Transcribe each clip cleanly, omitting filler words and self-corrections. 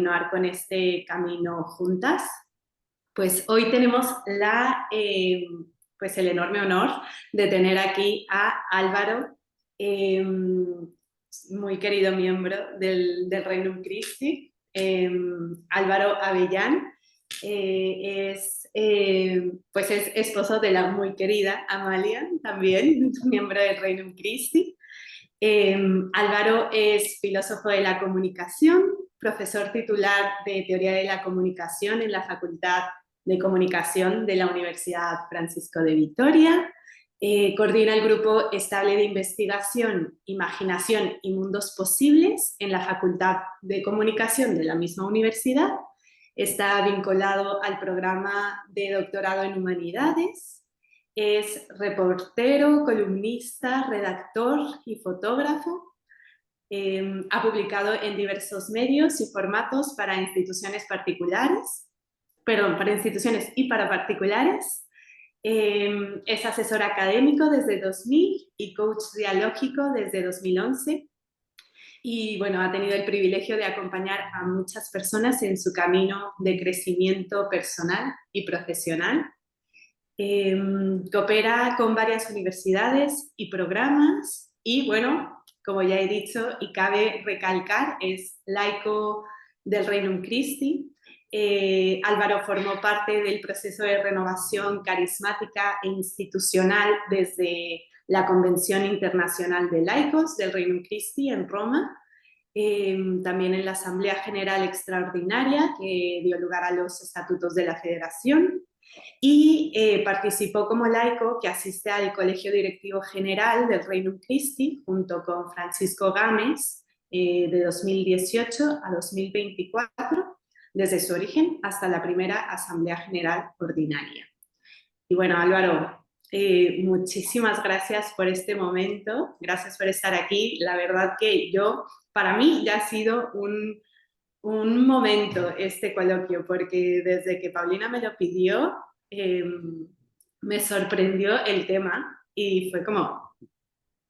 continuar con este camino juntas. Pues hoy tenemos pues el enorme honor de tener aquí a Álvaro, muy querido miembro del Regnum Christi. Álvaro Avellán pues es esposo de la muy querida Amalia, también miembro del Regnum Christi. Álvaro es filósofo de la comunicación, profesor titular de Teoría de la Comunicación en la Facultad de Comunicación de la Universidad Francisco de Vitoria. Coordina el grupo estable de investigación, imaginación y mundos posibles en la Facultad de Comunicación de la misma universidad. Está vinculado al programa de doctorado en humanidades. Es reportero, columnista, redactor y fotógrafo. Ha publicado en diversos medios y formatos para instituciones particulares, para instituciones y para particulares. Es asesor académico desde 2000 y coach dialógico desde 2011. Y bueno, ha tenido el privilegio de acompañar a muchas personas en su camino de crecimiento personal y profesional. Coopera con varias universidades y programas y, bueno, como ya he dicho y cabe recalcar, es laico del Regnum Christi. Álvaro formó parte del proceso de renovación carismática e institucional desde la Convención Internacional de Laicos del Regnum Christi en Roma, también en la Asamblea General Extraordinaria que dio lugar a los estatutos de la Federación, y participó como laico que asiste al Colegio Directivo General del Regnum Christi junto con Francisco Gámez de 2018 a 2024, desde su origen hasta la primera Asamblea General Ordinaria. Y bueno, Álvaro, muchísimas gracias por este momento, gracias por estar aquí. La verdad que para mí ya ha sido un momento este coloquio, porque desde que Paulina me lo pidió, me sorprendió el tema y fue como,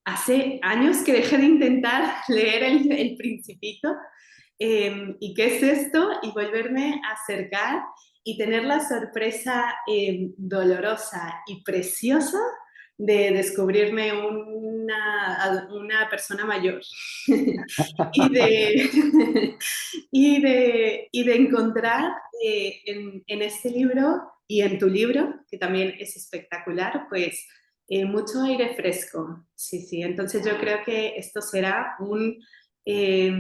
hace años que dejé de intentar leer el Principito, y qué es esto, y volverme a acercar y tener la sorpresa dolorosa y preciosa de descubrirme una persona mayor y de encontrar en este libro y en tu libro, que también es espectacular, pues mucho aire fresco. Sí, sí. Entonces yo creo que esto será eh,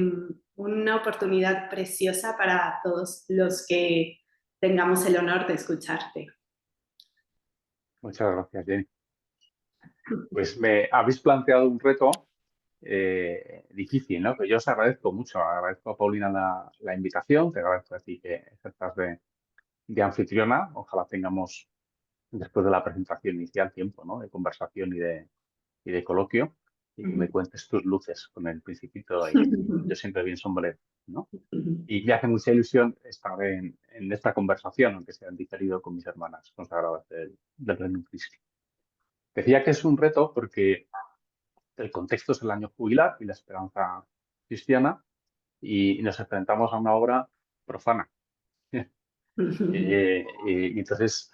una oportunidad preciosa para todos los que tengamos el honor de escucharte. Muchas gracias, Jenny. Pues me habéis planteado un reto difícil, ¿no? Que yo os agradezco mucho. Agradezco a Paulina la invitación, te agradezco a ti que ejerzas de anfitriona. Ojalá tengamos, después de la presentación inicial, tiempo, ¿no? De conversación y de coloquio, y que me cuentes tus luces con el Principito y yo siempre bien sombrero, ¿no? Y me hace mucha ilusión estar en esta conversación, aunque sea en diferido con mis hermanas consagradas del Regnum Christi. Decía que es un reto porque el contexto es el año jubilar y la esperanza cristiana y nos enfrentamos a una obra profana. Y entonces,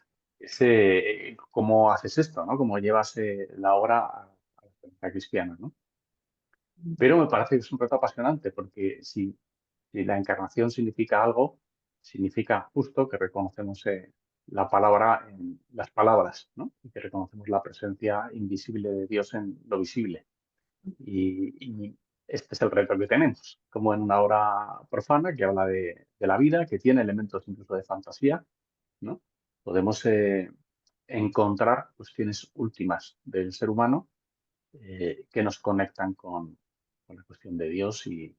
¿cómo haces esto, ¿no? ¿Cómo llevas la obra a la esperanza cristiana, ¿no? Pero me parece que es un reto apasionante porque si la encarnación significa algo, significa justo que reconocemos la palabra en las palabras, ¿no? Y que reconocemos la presencia invisible de Dios en lo visible. Y este es el reto que tenemos, como en una obra profana que habla de la vida, que tiene elementos incluso de fantasía, ¿no? Podemos encontrar cuestiones últimas del ser humano que nos conectan con la cuestión de Dios y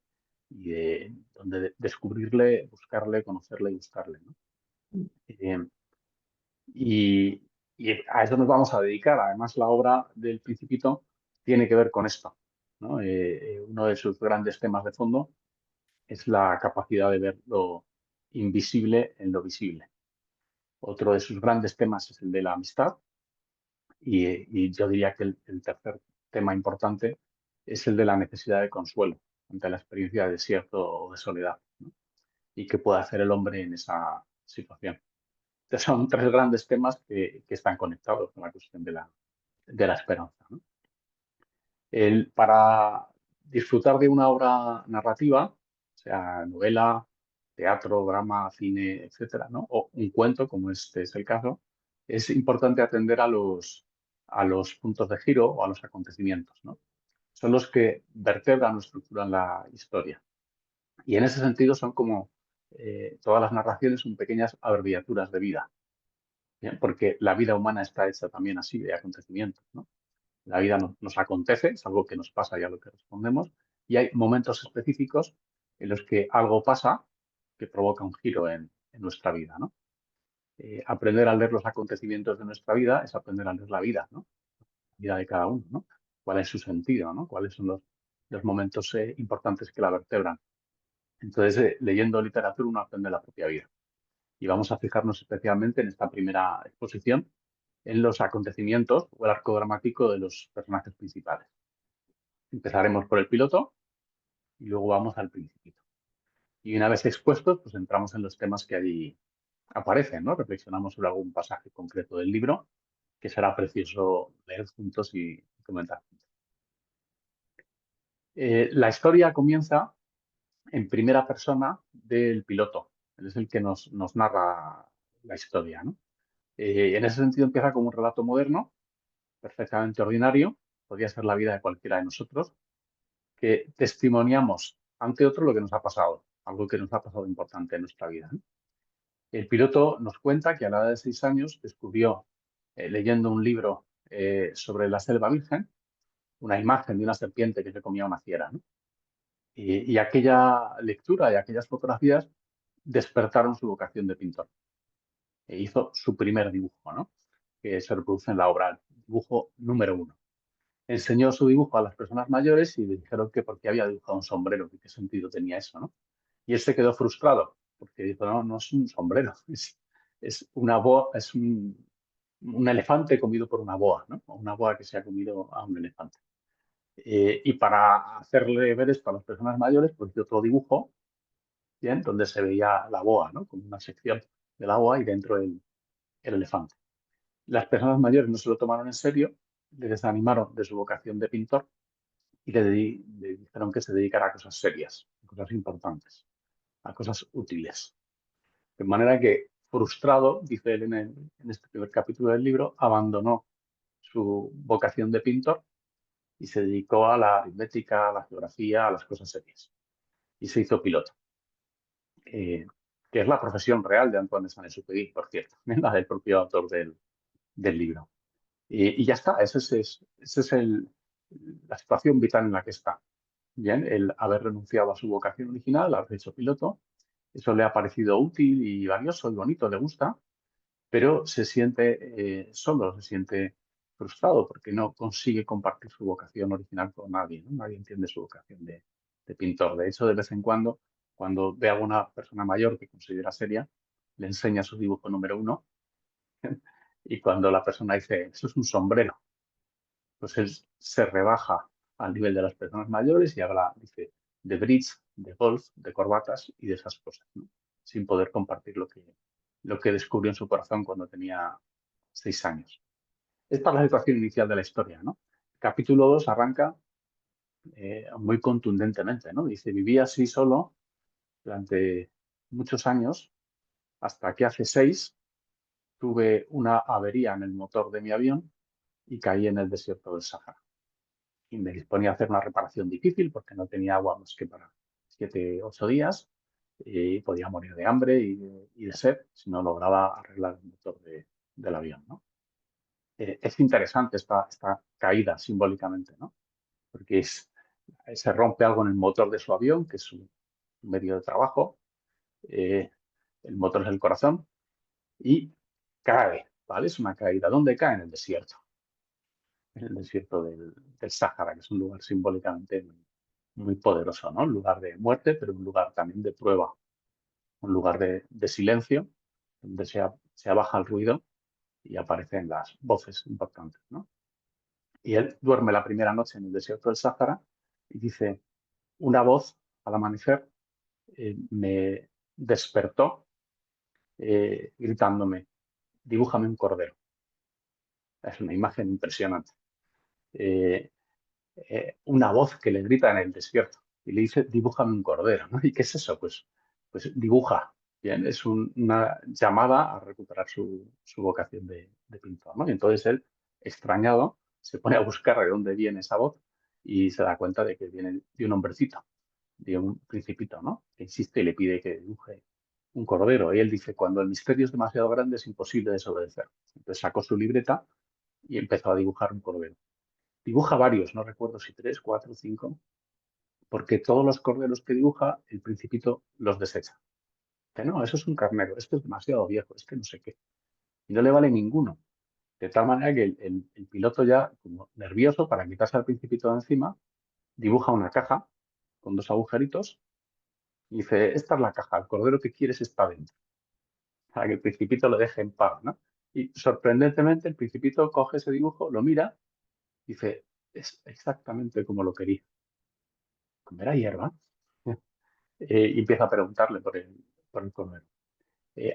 de donde descubrirle, buscarle, conocerle y buscarle, ¿no? Eh, y, y a eso nos vamos a dedicar. Además, la obra del Principito tiene que ver con esto, ¿no? Uno de sus grandes temas de fondo es la capacidad de ver lo invisible en lo visible. Otro de sus grandes temas es el de la amistad y yo diría que el tercer tema importante es el de la necesidad de consuelo ante la experiencia de desierto o de soledad, ¿no? y qué puede hacer el hombre en esa situación. Entonces, son tres grandes temas que están conectados con la cuestión de la esperanza, ¿no? Para disfrutar de una obra narrativa, sea novela, teatro, drama, cine, etcétera, ¿no? O un cuento, como este es el caso, es importante atender a los puntos de giro o a los acontecimientos, ¿no? Son los que vertebran o estructuran la historia. Y en ese sentido son como todas las narraciones son pequeñas abreviaturas de vida, ¿bien? Porque la vida humana está hecha también así de acontecimientos, ¿no? La vida nos acontece, es algo que nos pasa y a lo que respondemos, y hay momentos específicos en los que algo pasa que provoca un giro en nuestra vida, ¿no? Aprender a leer los acontecimientos de nuestra vida es aprender a leer la vida, ¿no? La vida de cada uno, ¿no? ¿Cuál es su sentido, ¿no? ¿Cuáles son los momentos importantes que la vertebran? Entonces, leyendo literatura uno aprende la propia vida. Y vamos a fijarnos especialmente en esta primera exposición en los acontecimientos o el arco dramático de los personajes principales. Empezaremos por el piloto y luego vamos al principito. Y una vez expuestos, pues entramos en los temas que allí aparecen, ¿no? Reflexionamos sobre algún pasaje concreto del libro que será precioso leer juntos y comentar juntos. La historia comienza en primera persona del piloto. Él es el que nos narra la historia, ¿no? En ese sentido empieza como un relato moderno, perfectamente ordinario, podría ser la vida de cualquiera de nosotros, que testimoniamos ante otro lo que nos ha pasado, algo que nos ha pasado importante en nuestra vida, ¿no? El piloto nos cuenta que a la edad de 6 años descubrió, leyendo un libro sobre la selva virgen, una imagen de una serpiente que se comía una fiera, ¿no? Y aquella lectura y aquellas fotografías despertaron su vocación de pintor. E hizo su primer dibujo, ¿no? Que se reproduce en la obra, dibujo número 1. Enseñó su dibujo a las personas mayores y le dijeron que por qué había dibujado un sombrero, que qué sentido tenía eso, ¿no? Y él se quedó frustrado, porque dijo, no, no es un sombrero, es una boa, es un elefante comido por una boa, ¿no? O una boa que se ha comido a un elefante. Y para hacerle ver esto a las personas mayores, pues hizo otro dibujo, ¿bien? Donde se veía la boa, ¿no? Como una sección de la boa y dentro el elefante. Las personas mayores no se lo tomaron en serio, le desanimaron de su vocación de pintor y le dijeron que se dedicara a cosas serias, a cosas importantes, a cosas útiles. De manera que, frustrado, dice él en este primer capítulo del libro, abandonó su vocación de pintor y se dedicó a la aritmética, a la geografía, a las cosas serias. Y se hizo piloto, que es la profesión real de Antoine de Saint-Exupéry, por cierto, la del propio autor del libro. Y ya está, esa es la situación vital en la que está. Bien, el haber renunciado a su vocación original, haber hecho piloto, eso le ha parecido útil y valioso y bonito, le gusta, pero se siente solo, se siente frustrado porque no consigue compartir su vocación original con nadie, ¿no? Nadie entiende su vocación de pintor. De hecho, de vez en cuando ve a una persona mayor que considera seria, le enseña su dibujo número 1 y cuando la persona dice, eso es un sombrero, pues él se rebaja al nivel de las personas mayores y habla, dice, de bridge, de golf, de corbatas y de esas cosas, ¿no? Sin poder compartir lo que descubrió en su corazón cuando tenía 6 años. Esta es la situación inicial de la historia, ¿no? Capítulo 2 arranca muy contundentemente, ¿no? Dice, viví así solo durante muchos años hasta que hace 6 tuve una avería en el motor de mi avión y caí en el desierto del Sáhara. Y me disponía a hacer una reparación difícil porque no tenía agua más que para 7, 8 días y podía morir de hambre y de sed si no lograba arreglar el motor del avión, ¿no? Es interesante esta caída simbólicamente, ¿no? Porque se rompe algo en el motor de su avión, que es su medio de trabajo, eh, el motor es el corazón, y cae, ¿vale? Es una caída. ¿Dónde cae? En el desierto. En el desierto del Sáhara, que es un lugar simbólicamente muy poderoso, ¿no? Un lugar de muerte, pero un lugar también de prueba, un lugar de silencio, donde se abaja el ruido y aparecen las voces importantes, ¿no? Y él duerme la primera noche en el desierto del Sáhara y dice, una voz al amanecer me despertó gritándome, dibújame un cordero. Es una imagen impresionante. Eh, una voz que le grita en el desierto y le dice, dibújame un cordero, ¿no? ¿Y qué es eso? Pues dibuja. Bien, es una llamada a recuperar su vocación de pintor, ¿no? Y entonces él, extrañado, se pone a buscar de dónde viene esa voz y se da cuenta de que viene de un hombrecito, de un principito, ¿no? Que insiste y le pide que dibuje un cordero. Y él dice, cuando el misterio es demasiado grande es imposible desobedecer. Entonces sacó su libreta y empezó a dibujar un cordero. Dibuja varios, no recuerdo si 3, 4, 5, porque todos los corderos que dibuja, el principito los desecha. Dice, no, eso es un carnero, esto es demasiado viejo, es que no sé qué. Y no le vale ninguno. De tal manera que el piloto ya, como nervioso, para quitarse al principito de encima, dibuja una caja con 2 agujeritos y dice, esta es la caja, el cordero que quieres está dentro. Para que el principito lo deje en paz, ¿no? Y sorprendentemente el principito coge ese dibujo, lo mira y dice, es exactamente como lo quería. ¿Comerá hierba? Y empieza a preguntarle por el cordero.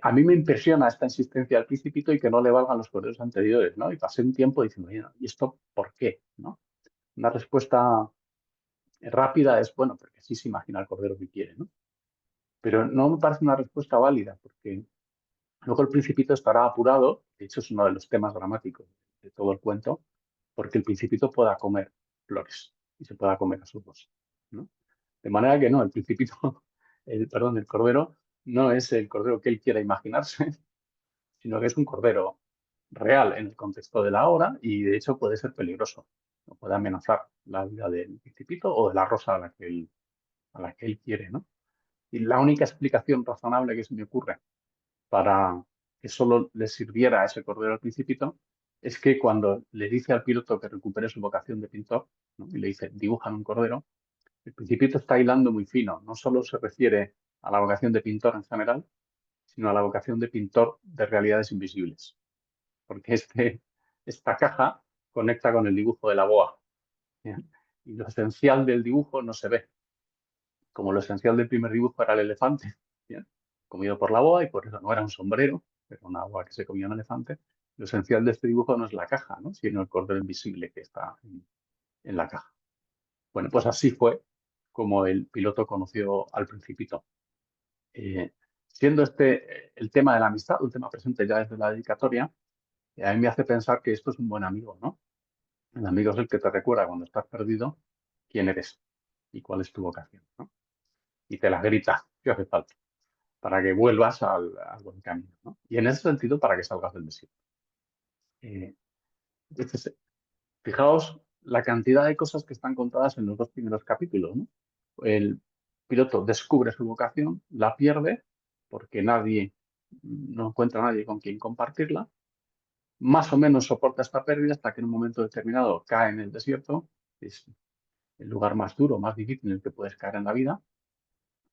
A mí me impresiona esta insistencia del Principito y que no le valgan los corderos anteriores, ¿no? Y pasé un tiempo diciendo, "Mira, ¿y esto por qué?", ¿no? Una respuesta rápida es, bueno, porque así se imagina el cordero que quiere, ¿no? Pero no me parece una respuesta válida, porque luego el Principito estará apurado, de hecho es uno de los temas dramáticos de todo el cuento, porque el Principito pueda comer flores y se pueda comer a sus dos, ¿no? De manera que no, el Principito, el cordero no es el cordero que él quiera imaginarse, sino que es un cordero real en el contexto de la obra y de hecho puede ser peligroso, o puede amenazar la vida del Principito o de la rosa a la que él quiere, ¿no? Y la única explicación razonable que se me ocurre para que solo le sirviera a ese cordero al Principito es que cuando le dice al piloto que recupere su vocación de pintor, ¿no? Y le dice, dibujan un cordero, el Principito está hilando muy fino, no solo se refiere a la vocación de pintor en general, sino a la vocación de pintor de realidades invisibles, porque esta caja conecta con el dibujo de la boa, ¿bien? Y lo esencial del dibujo no se ve, como lo esencial del primer dibujo era el elefante, ¿bien? Comido por la boa y por eso no era un sombrero, era una boa que se comía un elefante. Lo esencial de este dibujo no es la caja, ¿no? Sino el cordero invisible que está en la caja. Bueno, pues así fue como el piloto conoció al Principito. Eh, Siendo este el tema de la amistad, un tema presente ya desde la dedicatoria, a mí me hace pensar que esto es un buen amigo, ¿no? El amigo es el que te recuerda cuando estás perdido quién eres y cuál es tu vocación, ¿no? Y te la grita si hace falta para que vuelvas al buen camino, ¿no? Y en ese sentido, para que salgas del desierto. Eh, entonces, fijaos la cantidad de cosas que están contadas en los 2 primeros capítulos, ¿no? El piloto descubre su vocación, la pierde porque no encuentra a nadie con quien compartirla, más o menos soporta esta pérdida hasta que en un momento determinado cae en el desierto, es el lugar más duro, más difícil en el que puedes caer en la vida,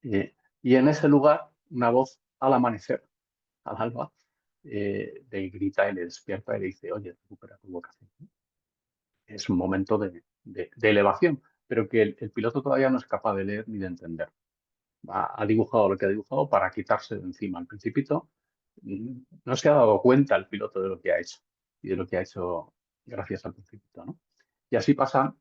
y en ese lugar una voz al amanecer, al alba, le grita y le despierta y le dice, oye, recupera tu vocación. Es un momento de elevación, pero que el piloto todavía no es capaz de leer ni de entender. Ha dibujado lo que ha dibujado para quitarse de encima al Principito. No se ha dado cuenta el piloto de lo que ha hecho y de lo que ha hecho gracias al Principito, ¿no? Y así pasan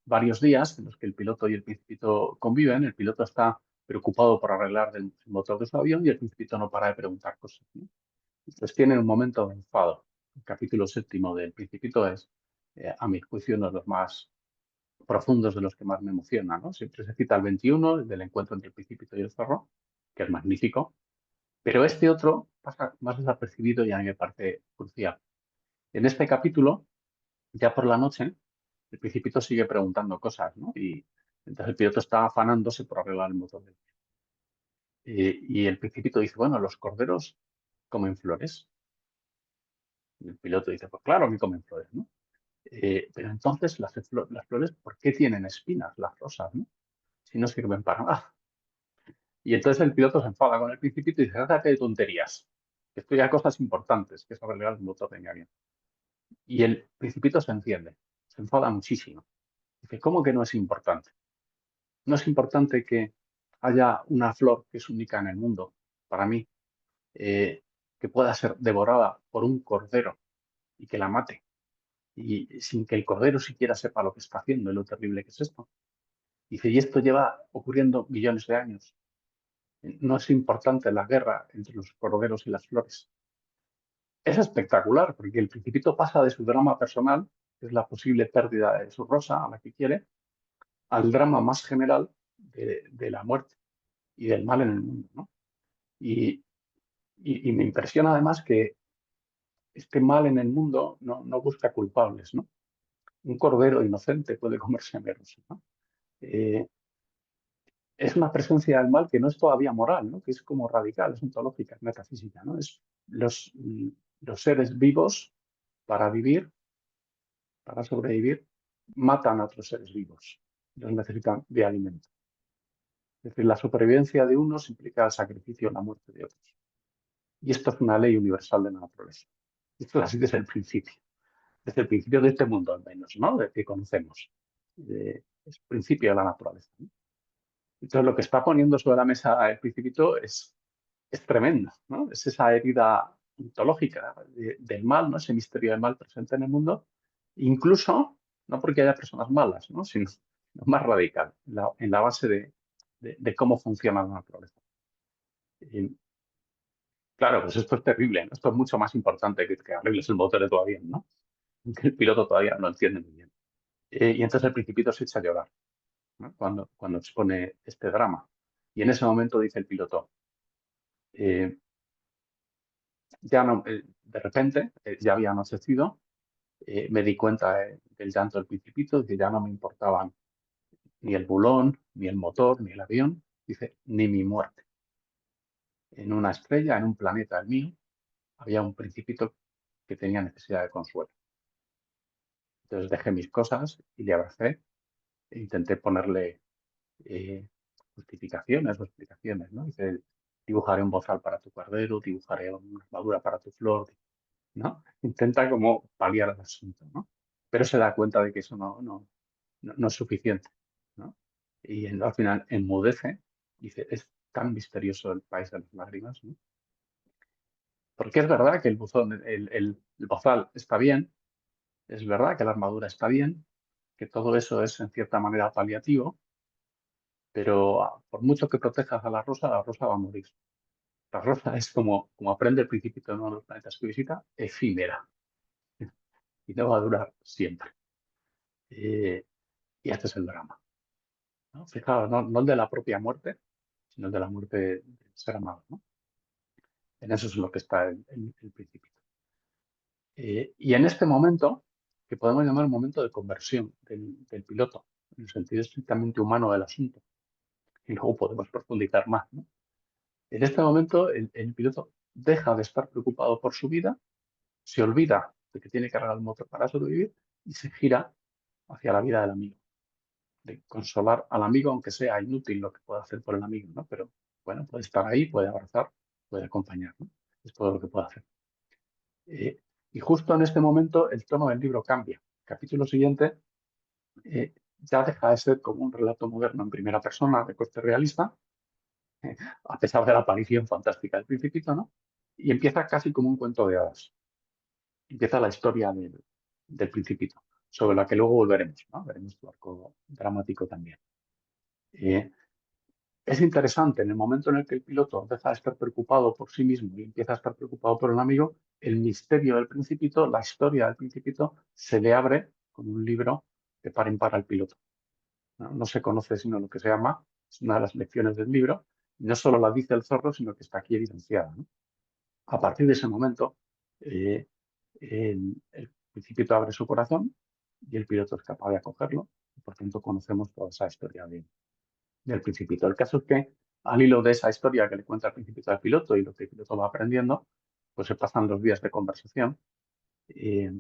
varios días en los que el piloto y el Principito conviven. El piloto está preocupado por arreglar el motor de su avión y el Principito no para de preguntar cosas, ¿no? Entonces tienen un momento de enfado. El capítulo 7 del Principito es, a mi juicio, uno de los más profundos, de los que más me emociona, ¿no? Siempre se cita el 21, el del encuentro entre el Principito y el zorro, que es magnífico, pero este otro pasa más desapercibido y a mí me parece crucial. En este capítulo, ya por la noche, el Principito sigue preguntando cosas, ¿no? Y entonces el piloto está afanándose por arreglar el motor del avión. Y el Principito dice, bueno, los corderos comen flores. Y el piloto dice, pues claro que comen flores, ¿no? Pero entonces las flores, ¿por qué tienen espinas, las rosas, ¿no? Si no sirven para nada. Y entonces el piloto se enfada con el Principito y dice, déjate de tonterías, que estoy a cosas importantes, que es arreglar el motor de mi avión. Y el Principito se enciende, se enfada muchísimo. Dice, ¿cómo que no es importante? No es importante que haya una flor que es única en el mundo, para mí, que pueda ser devorada por un cordero y que la mate, y sin que el cordero siquiera sepa lo que está haciendo y lo terrible que es esto. Dice, y esto lleva ocurriendo millones de años. No es importante la guerra entre los corderos y las flores. Es espectacular porque el Principito pasa de su drama personal, que es la posible pérdida de su rosa, a la que quiere, al drama más general de la muerte y del mal en el mundo, ¿no? Y, y me impresiona además que este mal en el mundo no busca culpables, ¿no? Un cordero inocente puede comerse a mi rosa, ¿no? Eh, es una presencia del mal que no es todavía moral, ¿no? Que es como radical, es ontológica, es metafísica, ¿no? Es los seres vivos para vivir, para sobrevivir, matan a otros seres vivos. Los necesitan de alimento. Es decir, la supervivencia de unos implica el sacrificio o la muerte de otros. Y esto es una ley universal de la naturaleza. Esto es así desde el principio de este mundo al menos, ¿no? De que conocemos. Es principio de la naturaleza, ¿no? Entonces, lo que está poniendo sobre la mesa el Principito es tremendo, ¿no? Es esa herida ontológica del mal, ¿no? Ese misterio del mal presente en el mundo, incluso no porque haya personas malas, ¿no? Sino más radical, en la base de cómo funciona la naturaleza. Y, claro, pues esto es terrible, ¿no? Esto es mucho más importante que arregles el motor de tu avión, ¿no? Que el piloto todavía no entiende muy bien. Y entonces el Principito se echa a llorar, ¿no? Cuando expone este drama. Y en ese momento dice el piloto, eh, ya no, de repente, ya había anochecido, me di cuenta del llanto del Principito, de que ya no me importaban ni el bulón, ni el motor, ni el avión, dice, ni mi muerte. En una estrella, en un planeta el mío, había un Principito que tenía necesidad de consuelo. Entonces dejé mis cosas y le abracé e intenté ponerle eh, justificaciones o explicaciones, ¿no? Dice, dibujaré un bozal para tu cordero, dibujaré una armadura para tu flor, ¿no? Intenta como paliar el asunto, ¿no? Pero se da cuenta de que eso no es suficiente, ¿no? Y al final enmudece, dice, es tan misterioso el país de las lágrimas, ¿no? Porque es verdad que el bozal está bien, es verdad que la armadura está bien, que todo eso es en cierta manera paliativo, pero por mucho que protejas a la rosa va a morir. La rosa es como aprende el Principito en uno de los planetas que visita, efímera y no va a durar siempre. Eh, y este es el drama, ¿no? Fijaos, no el de la propia muerte, sino el de la muerte del ser amado, ¿no? En eso es lo que está el Principito. Y en este momento, que podemos llamar un momento de conversión del piloto, en el sentido estrictamente humano del asunto, y luego podemos profundizar más, ¿no? En este momento, el piloto deja de estar preocupado por su vida, se olvida de que tiene que cargar el motor para sobrevivir y se gira hacia la vida del amigo, de consolar al amigo, aunque sea inútil lo que pueda hacer por el amigo, ¿no? Pero bueno, puede estar ahí, puede abrazar, puede acompañar, ¿no? Es todo lo que puede hacer. Eh, y justo en este momento el tono del libro cambia. El capítulo siguiente ya deja de ser como un relato moderno en primera persona de corte realista, a pesar de la aparición fantástica del Principito, ¿no? Y empieza casi como un cuento de hadas. Empieza la historia del Principito, sobre la que luego volveremos, ¿no? Veremos su arco dramático también. Eh, es interesante, en el momento en el que el piloto deja de estar preocupado por sí mismo y empieza a estar preocupado por el amigo, el misterio del Principito, la historia del Principito, se le abre como un libro de par en par al piloto. No se conoce sino lo que se llama, es una de las lecciones del libro, y no solo la dice el zorro, sino que está aquí evidenciada, ¿no? A partir de ese momento, eh, el Principito abre su corazón y el piloto es capaz de acogerlo, y por tanto conocemos toda esa historia del Principito. El caso es que al hilo de esa historia que le cuenta el Principito al piloto y lo que el piloto va aprendiendo, pues se pasan los días de conversación eh,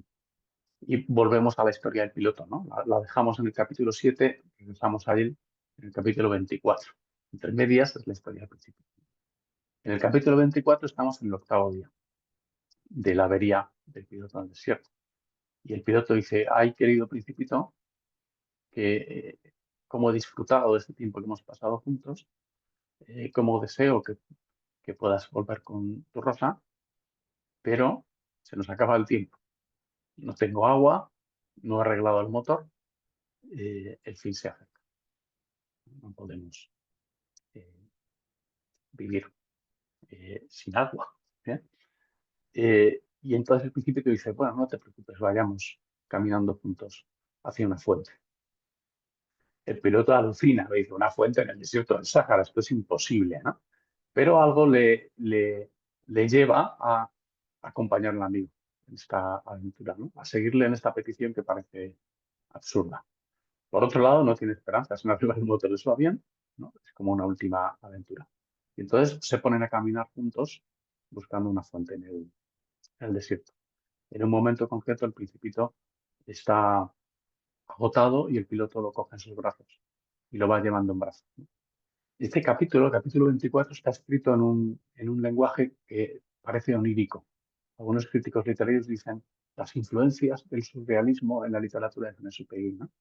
y volvemos a la historia del piloto, ¿no? La dejamos en el capítulo 7, regresamos a él en el capítulo 24. Entre medias es la historia del Principito. En el capítulo 24 estamos en el octavo día de la avería del piloto en el desierto. Y el piloto dice, ay, querido Principito, que como he disfrutado de este tiempo que hemos pasado juntos, como deseo que puedas volver con tu Rosa, pero se nos acaba el tiempo. No tengo agua, no he arreglado el motor, el fin se acerca. No podemos eh, vivir sin agua. ¿Bien? Y entonces el principito dice, bueno, no te preocupes, vayamos caminando juntos hacia una fuente. El piloto alucina, le dice, una fuente en el desierto del Sáhara, esto es imposible, ¿no? Pero algo le lleva a acompañar al amigo en esta aventura, ¿no? A seguirle en esta petición que parece absurda. Por otro lado, no tiene esperanzas en arriba del motor de su avión, ¿no? Es como una última aventura. Y entonces se ponen a caminar juntos buscando una fuente en el desierto. En un momento concreto, el principito está agotado y el piloto lo coge en sus brazos y lo va llevando en brazos, ¿no? Este capítulo, el capítulo 24, está escrito en un lenguaje que parece onírico. Algunos críticos literarios dicen las influencias del surrealismo en la literatura de Saint-Exupéry, ¿no?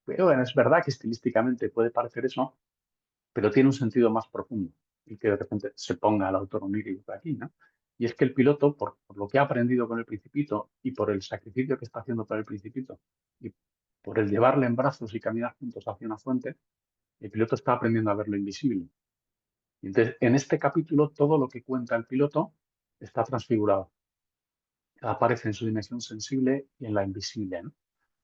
Pero bueno, es verdad que estilísticamente puede parecer eso, pero tiene un sentido más profundo y que de repente se ponga el autor onírico aquí, ¿no? Y es que el piloto, por lo que ha aprendido con el Principito y por el sacrificio que está haciendo para el Principito y por el llevarle en brazos y caminar juntos hacia una fuente, el piloto está aprendiendo a ver lo invisible. Y entonces, en este capítulo, todo lo que cuenta el piloto está transfigurado. Aparece en su dimensión sensible y en la invisible, ¿no?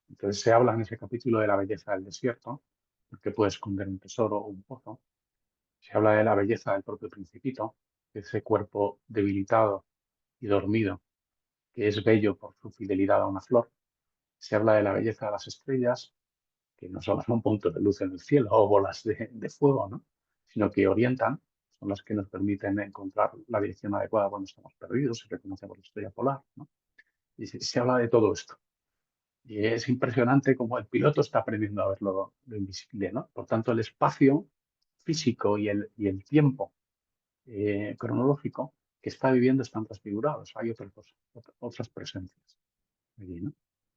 Entonces, se habla en ese capítulo de la belleza del desierto, porque puede esconder un tesoro o un pozo. Se habla de la belleza del propio Principito, ese cuerpo debilitado y dormido, que es bello por su fidelidad a una flor. Se habla de la belleza de las estrellas, que no solo son puntos de luz en el cielo o bolas de fuego, ¿no? Sino que orientan, son las que nos permiten encontrar la dirección adecuada cuando estamos perdidos, se reconoce por la estrella polar, ¿no? Y se habla de todo esto. Y es impresionante cómo el piloto está aprendiendo a ver lo invisible, ¿no? Por tanto, el espacio físico y el tiempo cronológico que está viviendo están transfigurados. Hay otras presencias allí, ¿no?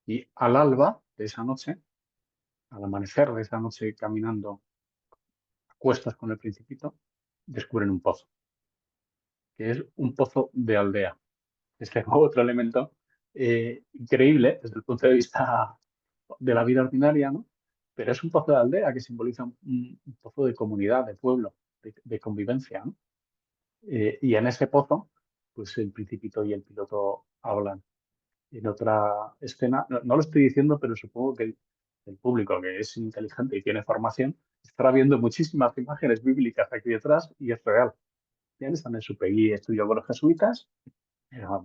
Y al alba de esa noche, al amanecer de esa noche caminando a cuestas con el Principito, descubren un pozo, que es un pozo de aldea. Este es otro elemento increíble desde el punto de vista de la vida ordinaria, ¿no? Pero es un pozo de aldea que simboliza un pozo de comunidad, de pueblo, de convivencia, ¿no? Y en ese pozo, pues el Principito y el piloto hablan. En otra escena, no lo estoy diciendo, pero supongo que el público que es inteligente y tiene formación estará viendo muchísimas imágenes bíblicas aquí detrás y es real. Ya están en su PI, estudió con los jesuitas, era-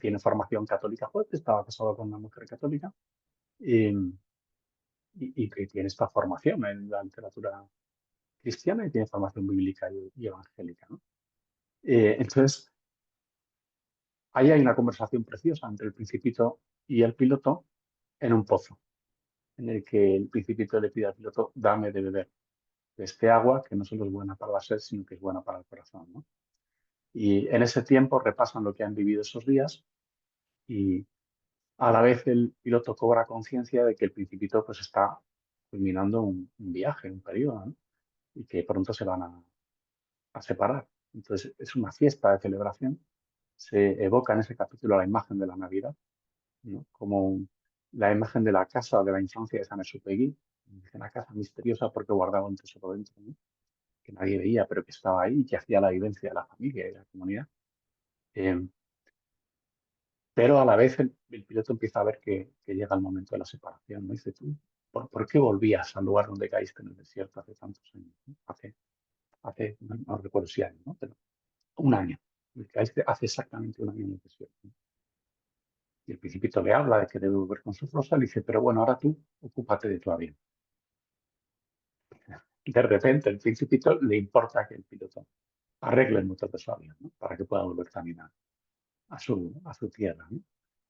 tiene formación católica fuerte, estaba casado con una mujer católica y, y que tiene esta formación en la literatura cristiana y tiene formación bíblica y evangélica, ¿no? Entonces, ahí hay una conversación preciosa entre el Principito y el piloto en un pozo, en el que el Principito le pide al piloto, dame de beber de este agua que no solo es buena para la sed, sino que es buena para el corazón, ¿no? Y en ese tiempo repasan lo que han vivido esos días y a la vez el piloto cobra conciencia de que el Principito pues está culminando un viaje, un periodo, ¿no? Y que pronto se van a separar. Entonces es una fiesta de celebración. Se evoca en ese capítulo la imagen de la Navidad, ¿no? Como la imagen de la casa de la infancia de San Exupéry, una casa misteriosa porque guardaba un tesoro dentro, ¿no? Que nadie veía, pero que estaba ahí y que hacía la vivencia de la familia y de la comunidad. Eh, pero a la vez el piloto empieza a ver que llega el momento de la separación, ¿no? Dice tú, ¿por qué volvías al lugar donde caíste en el desierto hace tantos años, ¿no? No recuerdo si años, ¿no? Pero un año. Caíste hace exactamente un año en el desierto, ¿no? Y el Principito le habla de que debe volver con su Rosa, le dice, pero bueno, ahora tú ocúpate de tu avión. De repente el Principito le importa que el piloto arregle el motor de su avión, ¿no? Para que pueda volver también a su tierra, ¿no?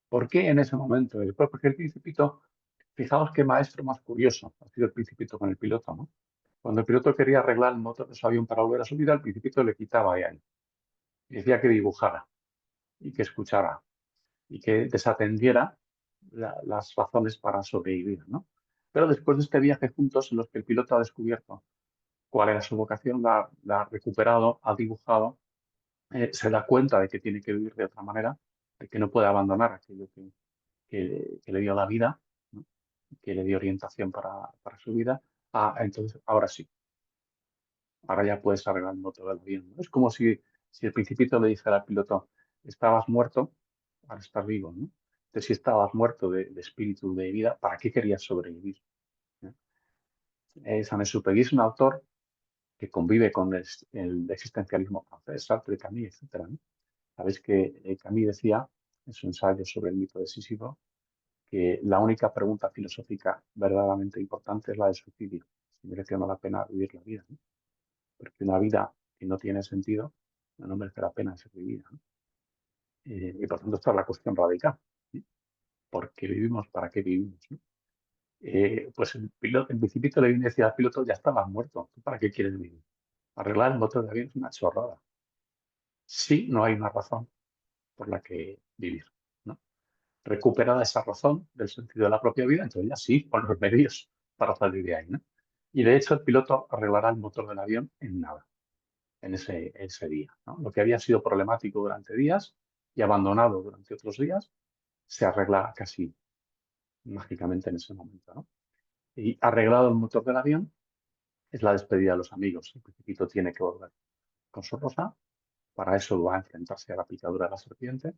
¿Por qué en ese momento? Después, porque el Principito, fijaos qué maestro más curioso ha sido el Principito con el piloto, ¿no? Cuando el piloto quería arreglar el motor de su avión para volver a su vida, el Principito le quitaba ahí y decía que dibujara y que escuchara y que desatendiera las razones para sobrevivir, ¿no? Pero después de este viaje juntos en los que el piloto ha descubierto cuál era su vocación, la ha recuperado, ha dibujado, se da cuenta de que tiene que vivir de otra manera, de que no puede abandonar aquello que le dio la vida, ¿no? Que le dio orientación para su vida. Entonces, ahora sí, ahora ya puedes arreglar el motor del avión, ¿no? Es como si el Principito le dijera al piloto, estabas muerto, ahora estás vivo, ¿no? Entonces, si estabas muerto de espíritu, de vida, ¿para qué querías sobrevivir? ¿No? Saint-Exupéry es un autor que convive con el existencialismo francés, Sartre, Camus, etcétera, ¿no? Sabéis que Camus decía en su ensayo sobre el mito de Sísifo que la única pregunta filosófica verdaderamente importante es la del suicidio, si merece o no la pena vivir la vida, ¿no? Porque una vida que no tiene sentido no merece la pena ser vivida, ¿no? Y por tanto, esta es la cuestión radical, ¿sí? ¿Por qué vivimos? ¿Para qué vivimos? ¿No? Pues el Principito le viene y decía al piloto, ya estabas muerto, ¿tú para qué quieres vivir? Arreglar el motor de avión es una chorrada. Sí, no hay una razón por la que vivir, ¿no? Recuperada esa razón del sentido de la propia vida, entonces ya sí, pon los medios para salir de ahí, ¿no? Y de hecho el piloto arreglará el motor del avión en nada, en ese día, ¿no? Lo que había sido problemático durante días y abandonado durante otros días, se arregla casi mágicamente en ese momento, ¿no? Y arreglado el motor del avión, es la despedida de los amigos. El Principito tiene que volver con su rosa, para eso va a enfrentarse a la picadura de la serpiente.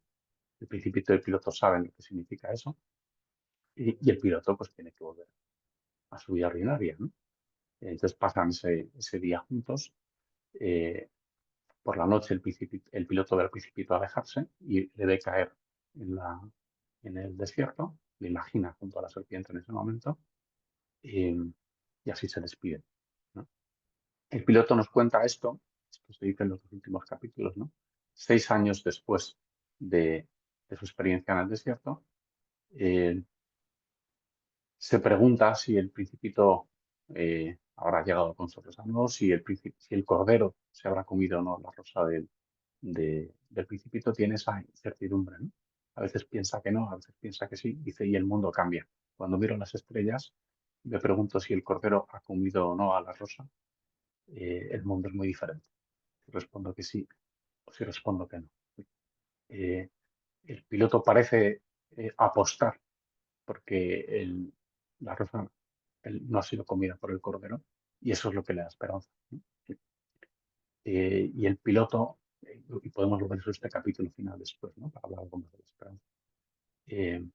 El Principito y el piloto saben lo que significa eso, y el piloto pues tiene que volver a su vida ordinaria, ¿no? Entonces pasan ese día juntos. eh, por la noche el piloto ve al Principito alejarse y le ve caer en, en el desierto, le imagina junto a la serpiente en ese momento, y así se despiden, ¿no? El piloto nos cuenta esto se dice en los dos últimos capítulos, ¿no? 6 años después de, su experiencia en el desierto, eh, se pregunta si el Principito habrá llegado con sorpresa o no, si el cordero se habrá comido o no la rosa del Principito, tiene esa incertidumbre, ¿no? A veces piensa que no, a veces piensa que sí, dice, y el mundo cambia. Cuando miro las estrellas, me pregunto si el cordero ha comido o no a la rosa, el mundo es muy diferente. Si respondo que sí o si respondo que no. Eh, el piloto parece apostar porque la rosa no ha sido comida por el cordero y eso es lo que le da esperanza, ¿no? Y el piloto, y podemos ver eso este capítulo final después, ¿no? Para hablar algo más de la esperanza. Eh,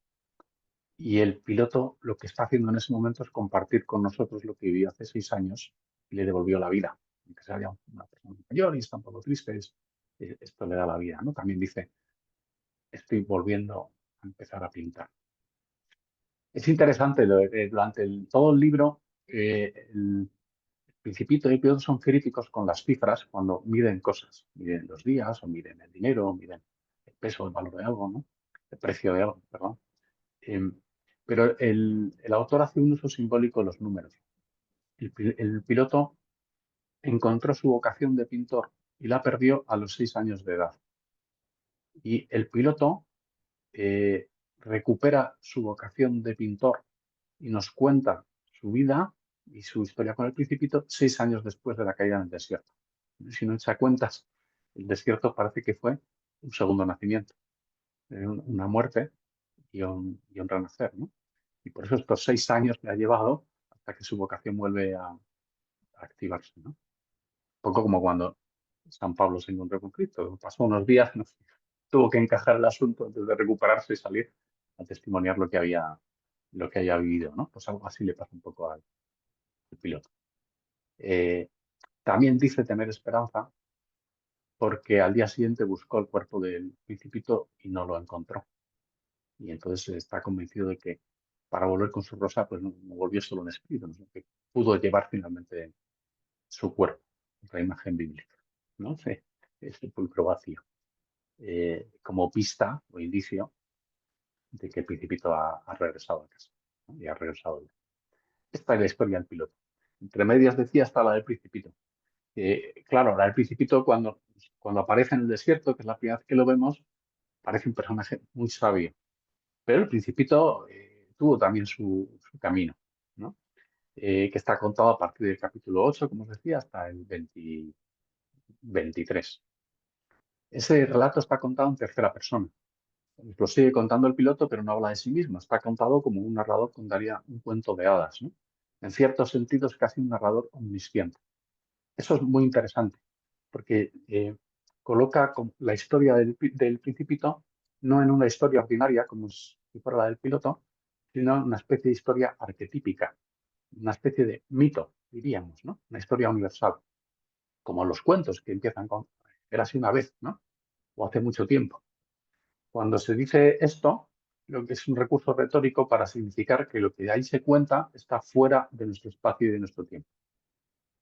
y el piloto lo que está haciendo en ese momento es compartir con nosotros lo que vivió hace 6 años y le devolvió la vida. Aunque sea ya una persona mayor y está un poco triste, esto le da la vida, ¿no? También dice, estoy volviendo a empezar a pintar. Es interesante, durante todo el libro, el Principito y el piloto son críticos con las cifras cuando miden cosas, miden los días, o miden el dinero, o miden el peso, el valor de algo, ¿no? El precio de algo, perdón. Em, pero el autor hace un uso simbólico de los números. El piloto encontró su vocación de pintor y la perdió a los 6 años de edad. Y el piloto recupera su vocación de pintor y nos cuenta su vida y su historia con el Principito 6 años después de la caída en el desierto. Si no echa cuentas, el desierto parece que fue un segundo nacimiento, una muerte y un renacer, ¿no? Y por eso estos 6 años le ha llevado hasta que su vocación vuelve a activarse, ¿no? Un poco como cuando San Pablo se encontró con Cristo. Pasó unos días, ¿no? Tuvo que encajar el asunto antes de recuperarse y salir a testimoniar lo que haya vivido, ¿no? Pues algo así le pasa un poco al piloto. Eh, También dice tener esperanza porque al día siguiente buscó el cuerpo del Principito y no lo encontró. Y entonces está convencido de que para volver con su rosa, pues no volvió solo un espíritu, sino que pudo llevar finalmente su cuerpo, otra imagen bíblica, ¿no? Sí, el sepulcro vacío, como pista o indicio de que el Principito ha regresado a casa, ¿no? Y ha regresado bien. Esta es la historia del piloto. Entre medias decía está la del Principito. Claro, la del Principito cuando aparece en el desierto, que es la primera vez que lo vemos, parece un personaje muy sabio. Pero el Principito tuvo también su camino, ¿no? que está contado a partir del capítulo 8, como os decía, hasta el 23. Ese relato está contado en tercera persona. Lo sigue contando el piloto, pero no habla de sí mismo. Está contado como un narrador contaría un cuento de hadas, ¿no? En ciertos sentidos, casi un narrador omnisciente. Eso es muy interesante, porque coloca la historia del Principito no en una historia ordinaria, como si fuera la del piloto, sino en una especie de historia arquetípica, una especie de mito, diríamos, ¿no? Una historia universal, como los cuentos que empiezan con érase una vez, ¿no? O hace mucho tiempo. Cuando se dice esto, lo que es un recurso retórico para significar que lo que ahí se cuenta está fuera de nuestro espacio y de nuestro tiempo.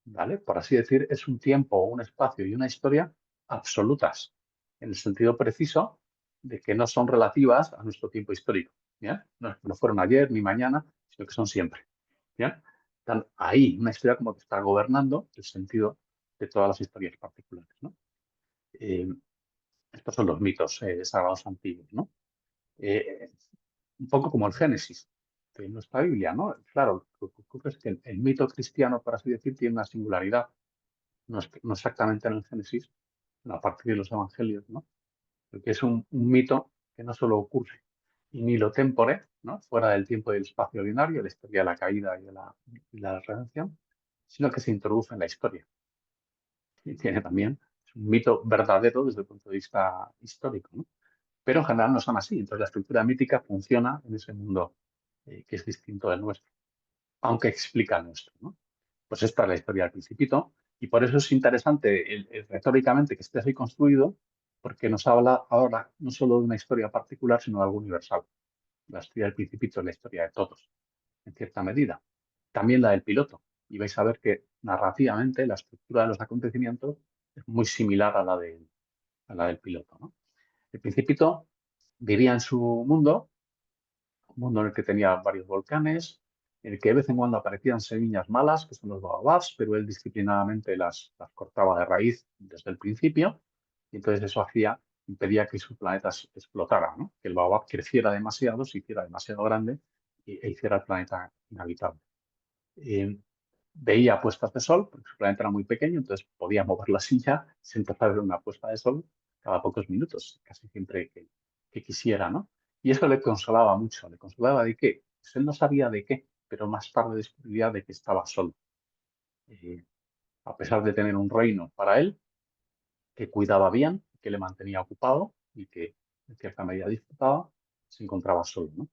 ¿Vale? Por así decir, es un tiempo, un espacio y una historia absolutas, en el sentido preciso de que no son relativas a nuestro tiempo histórico. ¿Ya? No fueron ayer ni mañana, sino que son siempre. ¿Ya? Están ahí, una historia como que está gobernando el sentido de todas las historias particulares, ¿no? Eh, Estos son los mitos sagrados antiguos, ¿no? Eh, un poco como el Génesis de nuestra Biblia, ¿no? Claro, lo que ocurre es que el mito cristiano, por así decir, tiene una singularidad, no exactamente en el Génesis, sino a partir de los Evangelios, ¿no? Porque es un mito que no solo ocurre in hilo tempore, ¿no? Fuera del tiempo y del espacio ordinario, la historia de la caída y la redención, sino que se introduce en la historia. Y tiene también, es un mito verdadero desde el punto de vista histórico, ¿no? Pero en general no son así. Entonces la estructura mítica funciona en ese mundo que es distinto del nuestro, aunque explica el nuestro, ¿no? Pues esta es la historia del Principito y por eso es interesante retóricamente que esté así construido, porque nos habla ahora no solo de una historia particular, sino de algo universal. La historia del Principito es la historia de todos, en cierta medida. También la del piloto. Y vais a ver que narrativamente la estructura de los acontecimientos es muy similar a la del piloto, ¿no? El Principito vivía en su mundo, un mundo en el que tenía varios volcanes, en el que de vez en cuando aparecían semillas malas, que son los baobabs, pero él disciplinadamente las cortaba de raíz desde el principio, y entonces eso impedía que su planeta explotara, ¿no? Que el baobab creciera demasiado, se hiciera demasiado grande e hiciera el planeta inhabitable. Eh, Veía puestas de sol, porque su planeta era muy pequeño, entonces podía mover la silla sin empezar a ver una puesta de sol cada pocos minutos, casi siempre que quisiera, ¿no? Y eso le consolaba mucho, le consolaba de que pues él no sabía de qué, pero más tarde descubriría de que estaba solo. Eh, a pesar de tener un reino para él, que cuidaba bien, que le mantenía ocupado y que en cierta medida disfrutaba, se encontraba solo, ¿no?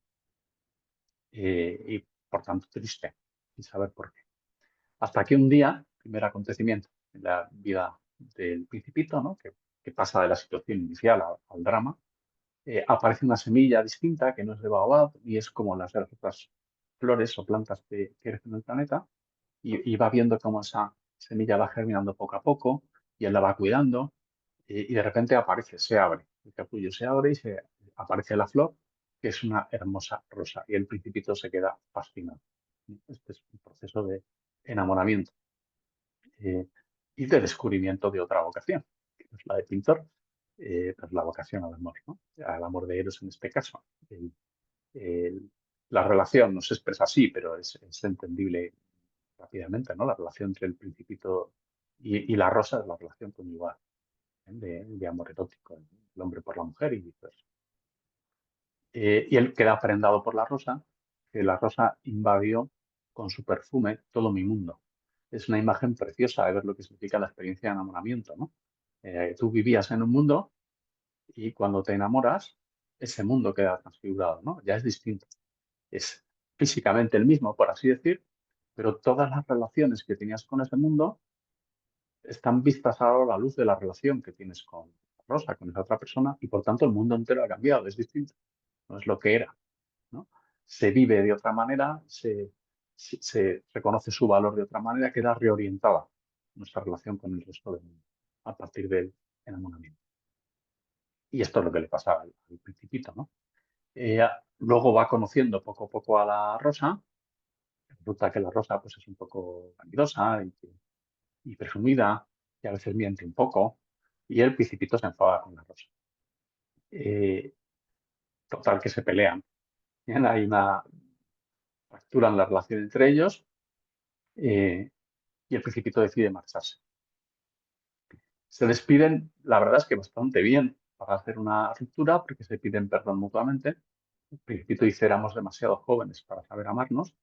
Y por tanto triste, sin saber por qué. Hasta que un día, primer acontecimiento en la vida del Principito, ¿no? que pasa de la situación inicial al drama, aparece una semilla distinta que no es de baobab y es como las de las otras flores o plantas que crecen en el planeta y va viendo cómo esa semilla va germinando poco a poco y él la va cuidando y de repente aparece, se abre, el capullo se abre y aparece la flor, que es una hermosa rosa y el Principito se queda fascinado. Este es un proceso de enamoramiento eh, y de descubrimiento de otra vocación, que es la de pintor, pues la vocación al amor, ¿no? Al amor de Eros en este caso. El- la relación no se expresa así, pero es entendible rápidamente, ¿no? La relación entre el Principito y la rosa es la relación conyugal, ¿eh? de amor erótico, el hombre por la mujer y viceversa. Y él queda prendado por la rosa, que la rosa invadió con su perfume todo mi mundo. Es una imagen preciosa de ver lo que significa la experiencia de enamoramiento, ¿no? Tú vivías en un mundo y cuando te enamoras, ese mundo queda transfigurado, ¿no? Ya es distinto. Es físicamente el mismo, por así decir, pero todas las relaciones que tenías con ese mundo están vistas ahora a la luz de la relación que tienes con Rosa, con esa otra persona, y por tanto el mundo entero ha cambiado, es distinto, no es lo que era, ¿no? Se vive de otra manera, se reconoce su valor de otra manera, queda reorientada nuestra relación con el resto del mundo a partir del enamoramiento. Y esto es lo que le pasa al Principito, ¿no? Luego va conociendo poco a poco a la Rosa. Resulta que la Rosa pues, es un poco vanidosa y presumida y a veces miente un poco. Y el Principito se enfada con la Rosa. Eh, Total que se pelean. Bien, hay una fractura en la relación entre ellos eh, y el Principito decide marcharse. Se despiden, la verdad es que bastante bien para hacer una ruptura, porque se piden perdón mutuamente. El Principito dice éramos demasiado jóvenes para saber amarnos.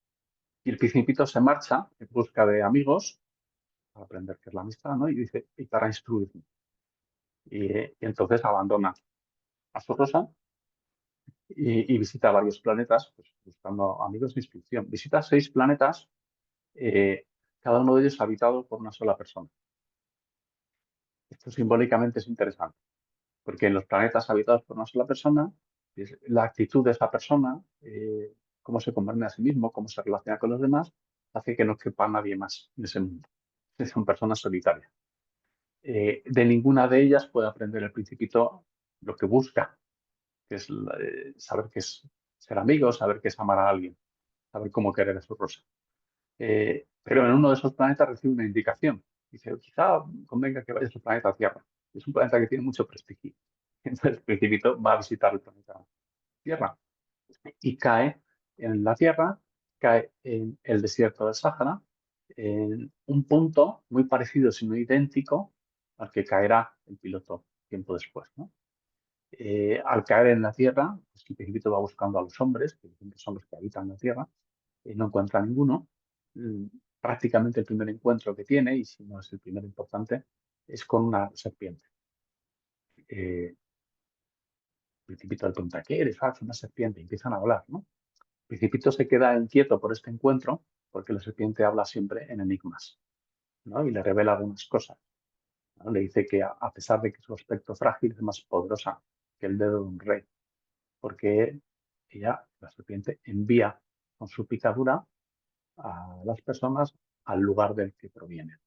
Y el Principito se marcha en busca de amigos para aprender qué es la amistad, ¿no? Y dice, y para instruirme. Y entonces abandona a su rosa y visita varios planetas, pues, buscando amigos de instrucción. Visita 6 planetas, eh, cada uno de ellos habitado por una sola persona. Esto simbólicamente es interesante, porque en los planetas habitados por una sola persona, la actitud de esa persona, cómo se comprende a sí mismo, cómo se relaciona con los demás, hace que no quepa nadie más en ese mundo. Son personas solitarias. De ninguna de ellas puede aprender el Principito lo que busca, que es saber qué es ser amigo, saber qué es amar a alguien, saber cómo querer a su rosa. Pero en uno de esos planetas recibe una indicación. Dice, quizá convenga que vaya a su planeta Tierra. Es un planeta que tiene mucho prestigio. Entonces el Principito va a visitar el planeta Tierra y cae en la Tierra, cae en el desierto del Sáhara, en un punto muy parecido, sino idéntico, al que caerá el piloto tiempo después, ¿no? Al caer en la Tierra, pues el Principito va buscando a los hombres, que son los que habitan la Tierra, no encuentra ninguno. Mm, Prácticamente el primer encuentro que tiene, y si no es el primer importante, es con una serpiente. El Principito le pregunta, ¿qué eres? Ah, es una serpiente. Y empiezan a hablar, ¿no? El Principito se queda inquieto por este encuentro porque la serpiente habla siempre en enigmas, ¿no? Y le revela algunas cosas, ¿no? Le dice que a pesar de que su aspecto frágil es más poderosa que el dedo de un rey, porque ella, la serpiente, envía con su picadura a las personas al lugar del que provienen.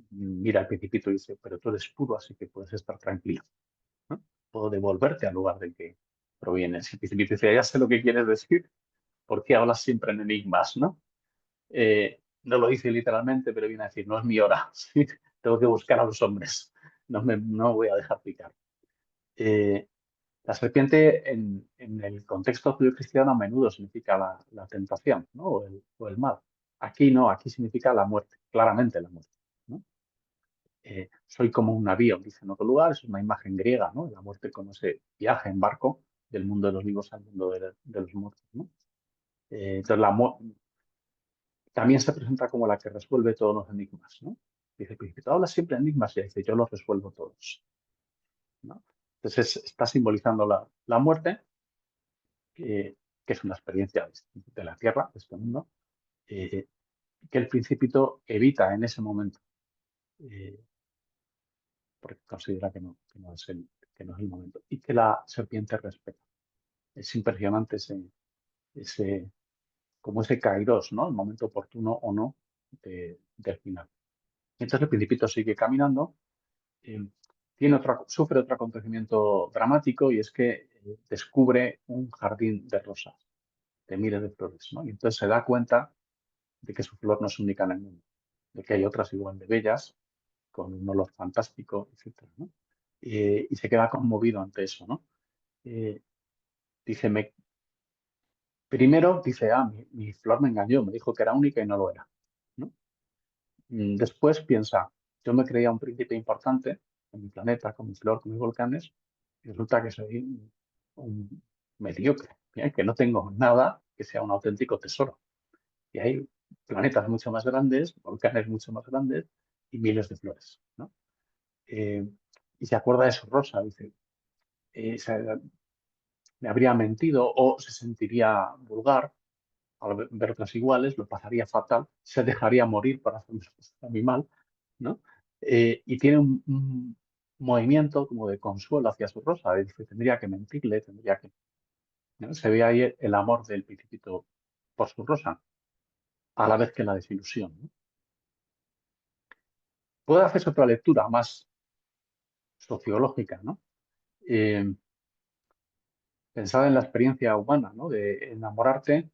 Mira, el Principito dice, pero tú eres puro, así que puedes estar tranquilo, ¿no? Puedo devolverte al lugar del que provienes. El Principito dice, ya sé lo que quieres decir, ¿por qué hablas siempre en enigmas, no? No lo dice literalmente, pero viene a decir, no es mi hora, ¿sí? Tengo que buscar a los hombres, no voy a dejar picar. Eh, la serpiente en el contexto judio-cristiano a menudo significa la tentación, ¿no? O el mal. Aquí no, aquí significa la muerte, claramente la muerte, ¿no? Soy como un navío, dice en otro lugar, es una imagen griega, ¿no? La muerte como ese viaje en barco del mundo de los vivos al mundo de los muertos, ¿no? Entonces también se presenta como la que resuelve todos los enigmas, ¿no? Dice, Principito, hablas siempre enigmas, y dice, yo los resuelvo todos, ¿no? Entonces está simbolizando la muerte, que es una experiencia de la Tierra, de este mundo, eh, que el Principito evita en ese momento, eh, porque considera que no es el momento, y que la serpiente respeta. Es impresionante ese, como ese kairos, ¿no? El momento oportuno o no del final. Entonces el Principito sigue caminando, eh, sufre otro acontecimiento dramático, y es que descubre un jardín de rosas, de miles de flores, ¿no? Y entonces se da cuenta de que su flor no es única en el mundo, de que hay otras igual de bellas, con un olor fantástico, etcétera, ¿no? Y se queda conmovido ante eso, ¿no? Eh, dice, primero dice, mi flor me engañó, me dijo que era única y no lo era, ¿no? Después piensa, yo me creía un príncipe importante en mi planeta, con mi flor, con mis volcanes, y resulta que soy un mediocre, ¿bien? Que no tengo nada que sea un auténtico tesoro. Y hay planetas mucho más grandes, volcanes mucho más grandes y miles de flores, ¿no? Eh, y se acuerda de su rosa, dice, me habría mentido o se sentiría vulgar al ver otras iguales, lo pasaría fatal, se dejaría morir para hacerme a mí mal, ¿no? Y tiene un movimiento como de consuelo hacia su rosa, dice, tendría que mentirle, tendría que, ¿no? Se ve ahí el amor del Principito por su rosa, a la vez que la desilusión, ¿no? Puede hacerse otra lectura más sociológica, ¿no? Eh, Pensar en la experiencia humana, ¿no? De enamorarte,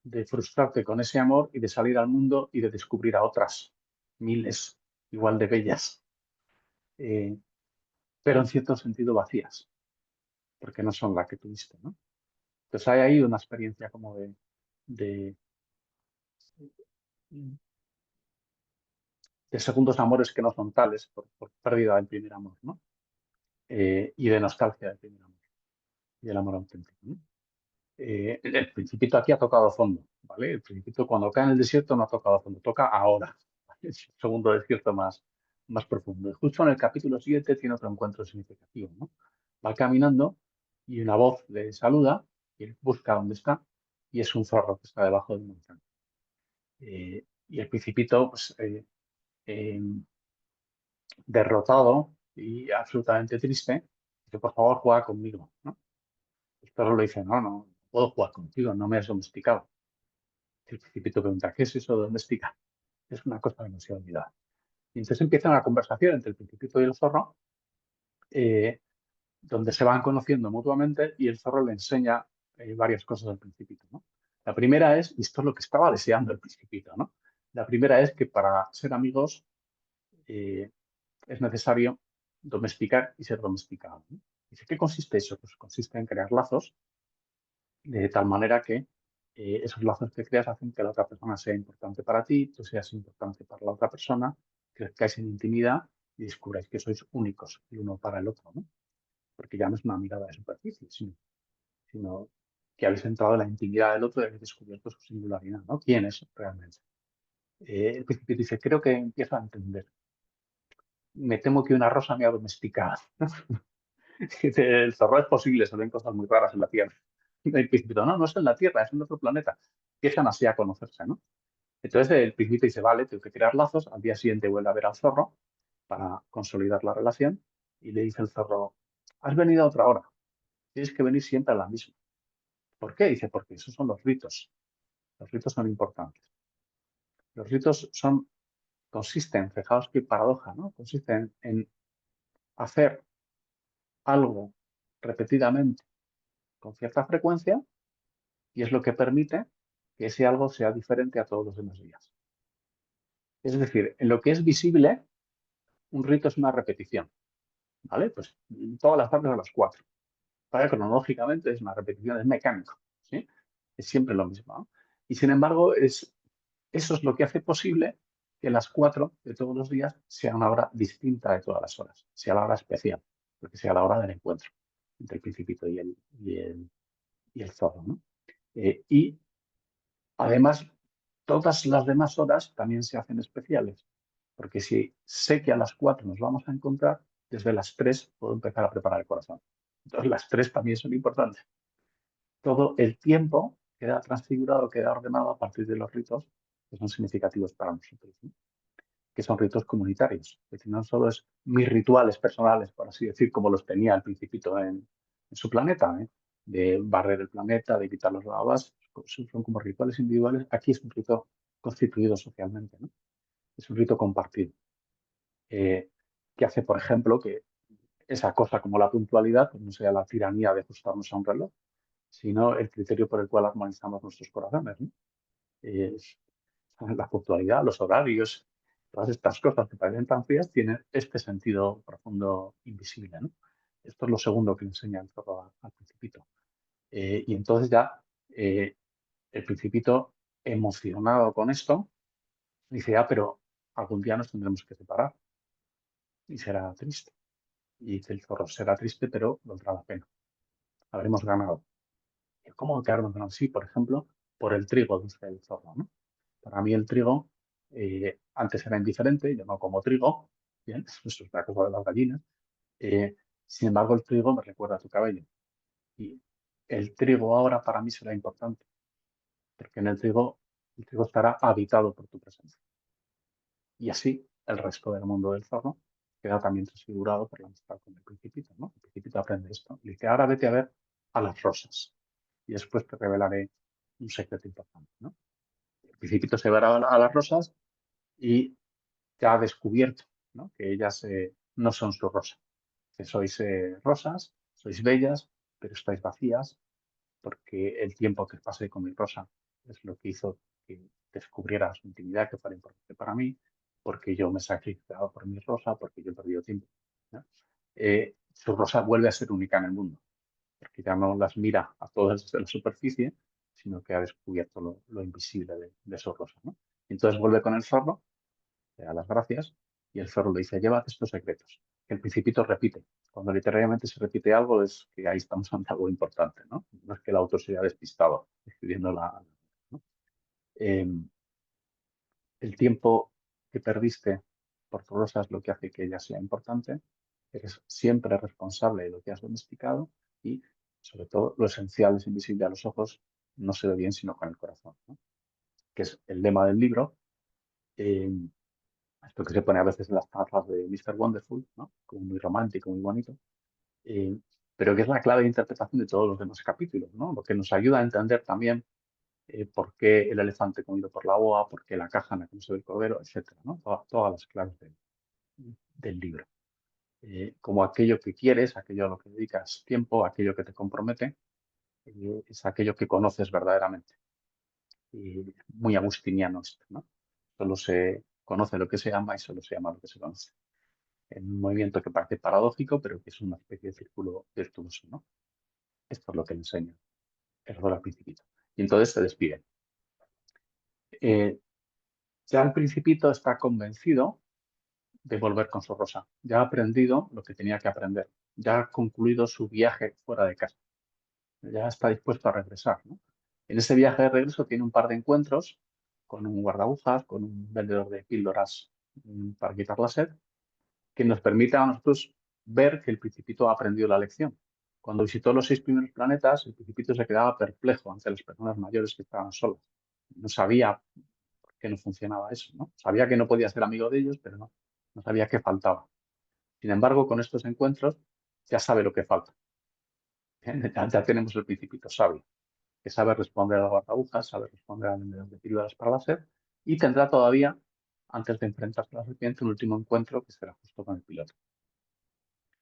de frustrarte con ese amor y de salir al mundo y de descubrir a otras miles igual de bellas, eh, pero en cierto sentido vacías, porque no son la que tuviste, ¿no? Entonces hay ahí una experiencia como de de segundos amores que no son tales por pérdida del primer amor, ¿no? Y de nostalgia del primer amor y del amor auténtico, ¿no? El Principito aquí ha tocado fondo, ¿vale? El Principito cuando cae en el desierto no ha tocado fondo, toca ahora. Es un segundo desierto más profundo. Y justo en el capítulo 7 tiene otro encuentro significativo, ¿no? Va caminando y una voz le saluda y él busca dónde está y es un zorro que está debajo de un monte. Y el Principito, pues, eh, derrotado y absolutamente triste, dice, por favor, juega conmigo, ¿no? El perro le dice, no puedo jugar contigo, no me has domesticado. El Principito pregunta, ¿qué es eso de domesticar? Es una cosa que no se olvida. Y entonces empieza una conversación entre el Principito y el zorro, eh, donde se van conociendo mutuamente y el zorro le enseña varias cosas al Principito, ¿no? La primera es, y esto es lo que estaba deseando el Principito, ¿no? La primera es que para ser amigos eh, es necesario domesticar y ser domesticado, ¿no? Dice, ¿qué consiste eso? Pues consiste en crear lazos de tal manera que esos lazos que creas hacen que la otra persona sea importante para ti, tú seas importante para la otra persona, crezcáis en intimidad y descubráis que sois únicos el uno para el otro, ¿no? Porque ya no es una mirada de superficie, sino que habéis entrado en la intimidad del otro y habéis descubierto su singularidad, ¿no? ¿Quién es realmente? El Principito dice, creo que empiezo a entender. Me temo que una rosa me ha domesticado. El zorro es posible, se ven cosas muy raras en la Tierra. El Principito, no es en la Tierra, es en otro planeta. Empiezan así a conocerse, ¿no? Entonces el Principito dice, vale, tengo que crear lazos. Al día siguiente vuelve a ver al zorro para consolidar la relación y le dice el zorro, has venido a otra hora, tienes que venir siempre a la misma. ¿Por qué? Dice, porque esos son los ritos. Los ritos son importantes. Los ritos consisten, fijaos qué paradoja, ¿no? Consisten en hacer algo repetidamente con cierta frecuencia y es lo que permite que ese algo sea diferente a todos los demás días. Es decir, en lo que es visible, un rito es una repetición, ¿vale? Pues todas las tardes a las 4. Para cronológicamente es una repetición, es mecánico, ¿sí? Es siempre lo mismo, ¿no? Y sin embargo, eso es lo que hace posible que las 4 de todos los días sea una hora distinta de todas las horas, sea la hora especial, porque sea la hora del encuentro entre el Principito y el zorro, ¿no? Y además, todas las demás horas también se hacen especiales, porque si sé que a las 4 nos vamos a encontrar, desde las 3 puedo empezar a preparar el corazón. Entonces, las 3 también son importantes. Todo el tiempo queda transfigurado, queda ordenado a partir de los ritos que son significativos para nosotros, ¿no? Que son ritos comunitarios. Es decir, no solo es mis rituales personales, por así decir, como los tenía el Principito en su planeta, ¿eh? De barrer el planeta, de quitar los lavabas, son como rituales individuales. Aquí es un rito constituido socialmente, ¿no? Es un rito compartido, eh, que hace, por ejemplo, que esa cosa como la puntualidad pues no sea la tiranía de ajustarnos a un reloj, sino el criterio por el cual armonizamos nuestros corazones, ¿no? Es la puntualidad, los horarios, todas estas cosas que parecen tan frías tienen este sentido profundo invisible, ¿no? Esto es lo segundo que le enseña el zorro al Principito. Y entonces ya el Principito, emocionado con esto, dice, pero algún día nos tendremos que separar y será triste. Y dice el zorro, será triste, pero valdrá la pena. Habremos ganado. ¿Cómo que habremos ganado? Sí, por ejemplo, por el trigo, dice el zorro, ¿no? Para mí el trigo antes era indiferente, yo no como trigo, bien, eso es la cosa de las gallinas. Sin embargo, el trigo me recuerda a tu cabello. Y el trigo ahora para mí será importante, porque en el trigo estará habitado por tu presencia. Y así el resto del mundo del zorro queda también transfigurado por la amistad con el Principito, ¿no? El Principito aprende esto. Le dice, ahora vete a ver a las rosas y después te revelaré un secreto importante, ¿no? El Principito se va a las rosas y ya ha descubierto, ¿no? Que ellas no son su rosa, que sois rosas, sois bellas, pero estáis vacías porque el tiempo que pasé con mi rosa es lo que hizo que descubriera su intimidad, que fuera importante para mí, porque yo me he sacrificado por mi rosa, porque yo he perdido tiempo, ¿no? Su rosa vuelve a ser única en el mundo, porque ya no las mira a todas desde la superficie, sino que ha descubierto lo invisible de su rosa, ¿no? Y entonces vuelve con el zorro, le da las gracias, y el zorro le dice, llévate estos secretos. El Principito repite. Cuando literalmente se repite algo es que ahí estamos ante algo importante, ¿no? No es que el autor se haya despistado escribiendo ¿no? El tiempo que perdiste por tu rosa es lo que hace que ella sea importante. Eres siempre responsable de lo que has domesticado y, sobre todo, lo esencial es invisible a los ojos, no se ve bien sino con el corazón, ¿no? Que es el lema del libro. eh, Esto que se pone a veces en las tazas de Mr. Wonderful, ¿no? Como muy romántico, muy bonito, eh, pero que es la clave de interpretación de todos los demás capítulos, ¿no? Lo que nos ayuda a entender también por qué el elefante comido por la boa, por qué la caja en la que no se ve el cordero, etcétera, ¿no? Todas las claves del libro. Como aquello que quieres, aquello a lo que dedicas tiempo, aquello que te compromete, es aquello que conoces verdaderamente. Y muy agustiniano esto, ¿no? Solo se conoce lo que se ama y solo se ama lo que se conoce. En un movimiento que parece paradójico, pero que es una especie de círculo virtuoso, ¿no? Esto es lo que le enseña el rol al Principito. Y entonces se despide. Ya el Principito está convencido de volver con su rosa. Ya ha aprendido lo que tenía que aprender. Ya ha concluido su viaje fuera de casa. Ya está dispuesto a regresar, ¿no? En ese viaje de regreso tiene un par de encuentros con un guardabujas, con un vendedor de píldoras para quitar la sed, que nos permite a nosotros ver que el Principito ha aprendido la lección. Cuando visitó los 6 primeros planetas, el Principito se quedaba perplejo ante las personas mayores que estaban solas. No sabía por qué no funcionaba eso, ¿no? Sabía que no podía ser amigo de ellos, pero no sabía qué faltaba. Sin embargo, con estos encuentros ya sabe lo que falta. Ya tenemos el Principito sabio, que sabe responder a la guardabujas, sabe responder a vendedor de píldoras para láser y tendrá todavía, antes de enfrentarse a la serpiente, un último encuentro que será justo con el piloto.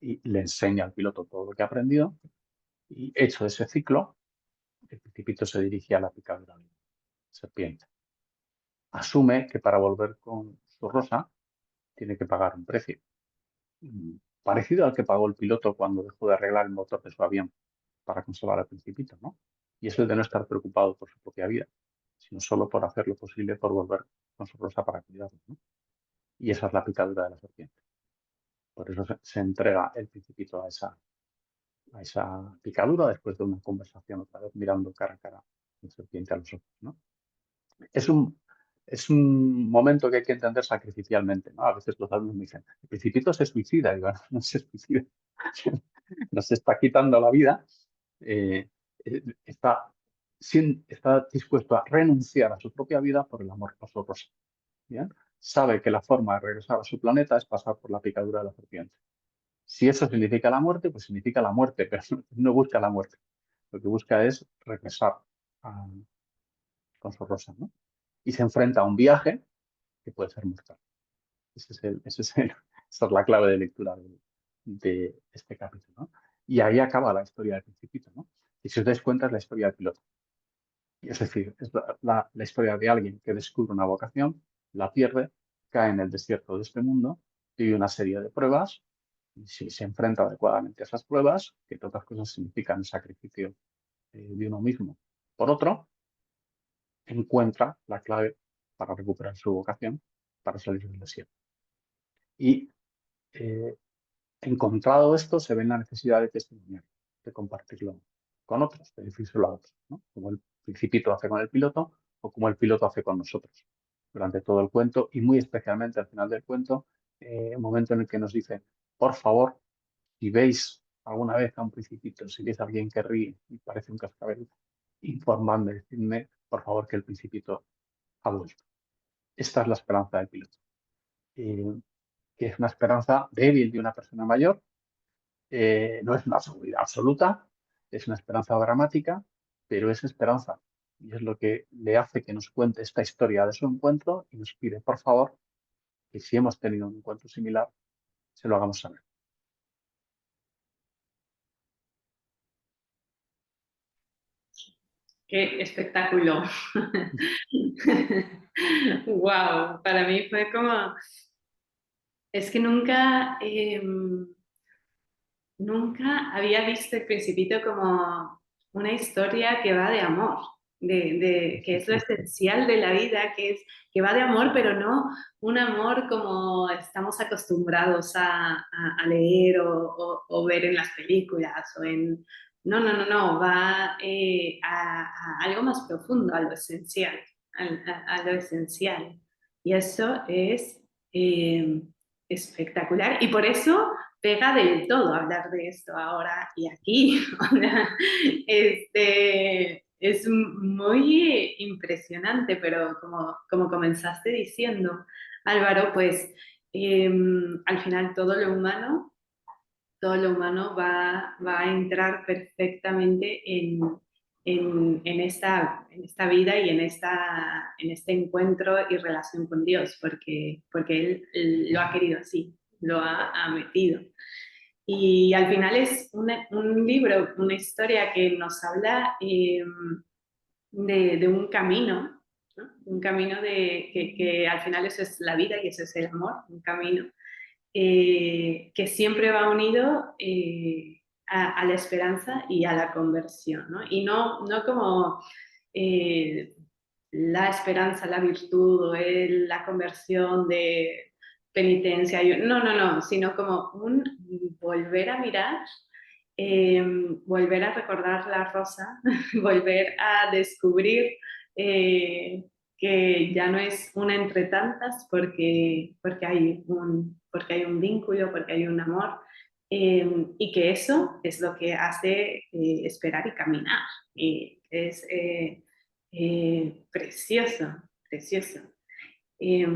Y le enseña al piloto todo lo que ha aprendido y hecho ese ciclo, el Principito se dirige a la picadura de la serpiente. Asume que para volver con su rosa tiene que pagar un precio, parecido al que pagó el piloto cuando dejó de arreglar el motor de su avión para conservar al Principito, ¿no? Y es el de no estar preocupado por su propia vida, sino solo por hacer lo posible por volver con su rosa para cuidarlo, ¿no? Y esa es la picadura de la serpiente. Por eso se entrega el Principito a esa picadura después de una conversación otra vez mirando cara a cara la serpiente a los ojos, ¿no? Es un, es un momento que hay que entender sacrificialmente, ¿no? A veces los alumnos me dicen, el Principito se suicida, y digo, no se suicida, nos está quitando la vida, está, está dispuesto a renunciar a su propia vida por el amor por su rosa. ¿Bien? Sabe que la forma de regresar a su planeta es pasar por la picadura de la serpiente. Si eso significa la muerte, pues significa la muerte, pero no busca la muerte. Lo que busca es regresar a, con su rosa, ¿no? Y se enfrenta a un viaje que puede ser mortal. Esa es la clave de lectura de este capítulo, ¿no? Y ahí acaba la historia del Principito, ¿no? Y si os dais cuenta es la historia del piloto. Y es decir, es la historia de alguien que descubre una vocación, la pierde, cae en el desierto de este mundo, vive una serie de pruebas, y si se enfrenta adecuadamente a esas pruebas, que entre otras cosas significan el sacrificio de uno mismo por otro, encuentra la clave para recuperar su vocación, para salir del desierto. Y eh, encontrado esto, se ve en la necesidad de testimoniar, de compartirlo con otros, de decírselo a otros, ¿no? Como el Principito hace con el piloto o como el piloto hace con nosotros durante todo el cuento y muy especialmente al final del cuento, un momento en el que nos dice, por favor, si veis alguna vez a un Principito, si veis a alguien que ríe y parece un cascabel, informadme, decidme, por favor, que el Principito ha vuelto. Esta es la esperanza del piloto, que es una esperanza débil de una persona mayor. No es una seguridad absoluta, es una esperanza dramática, pero es esperanza. Y es lo que le hace que nos cuente esta historia de su encuentro y nos pide, por favor, que si hemos tenido un encuentro similar, se lo hagamos saber. ¡Qué espectáculo! ¡Wow! Para mí fue como... Es que nunca había visto el Principito como una historia que va de amor. que es lo esencial de la vida, que va de amor, pero no un amor como estamos acostumbrados a leer o ver en las películas o en... No, no, no, no, va a algo más profundo, a lo esencial, a lo esencial. Y eso es eh, espectacular. Y por eso pega del todo hablar de esto ahora y aquí. Es muy impresionante, pero como comenzaste diciendo, Álvaro, pues al final todo lo humano va a entrar perfectamente en esta vida y en este encuentro y relación con Dios, porque Él lo ha querido así, lo ha metido. Y al final es un libro, una historia que nos habla de un camino, ¿no? Un camino que al final eso es la vida y eso es el amor, un camino que siempre va unido a la esperanza y a la conversión, ¿no? Y no como eh, la esperanza, la virtud o la conversión de penitencia, no, no, no, sino como un volver a mirar, volver a recordar la rosa, volver a descubrir eh, que ya no es una entre tantas porque hay un vínculo, porque hay un amor, y que eso es lo que hace esperar y caminar. Y es precioso, precioso. Eh,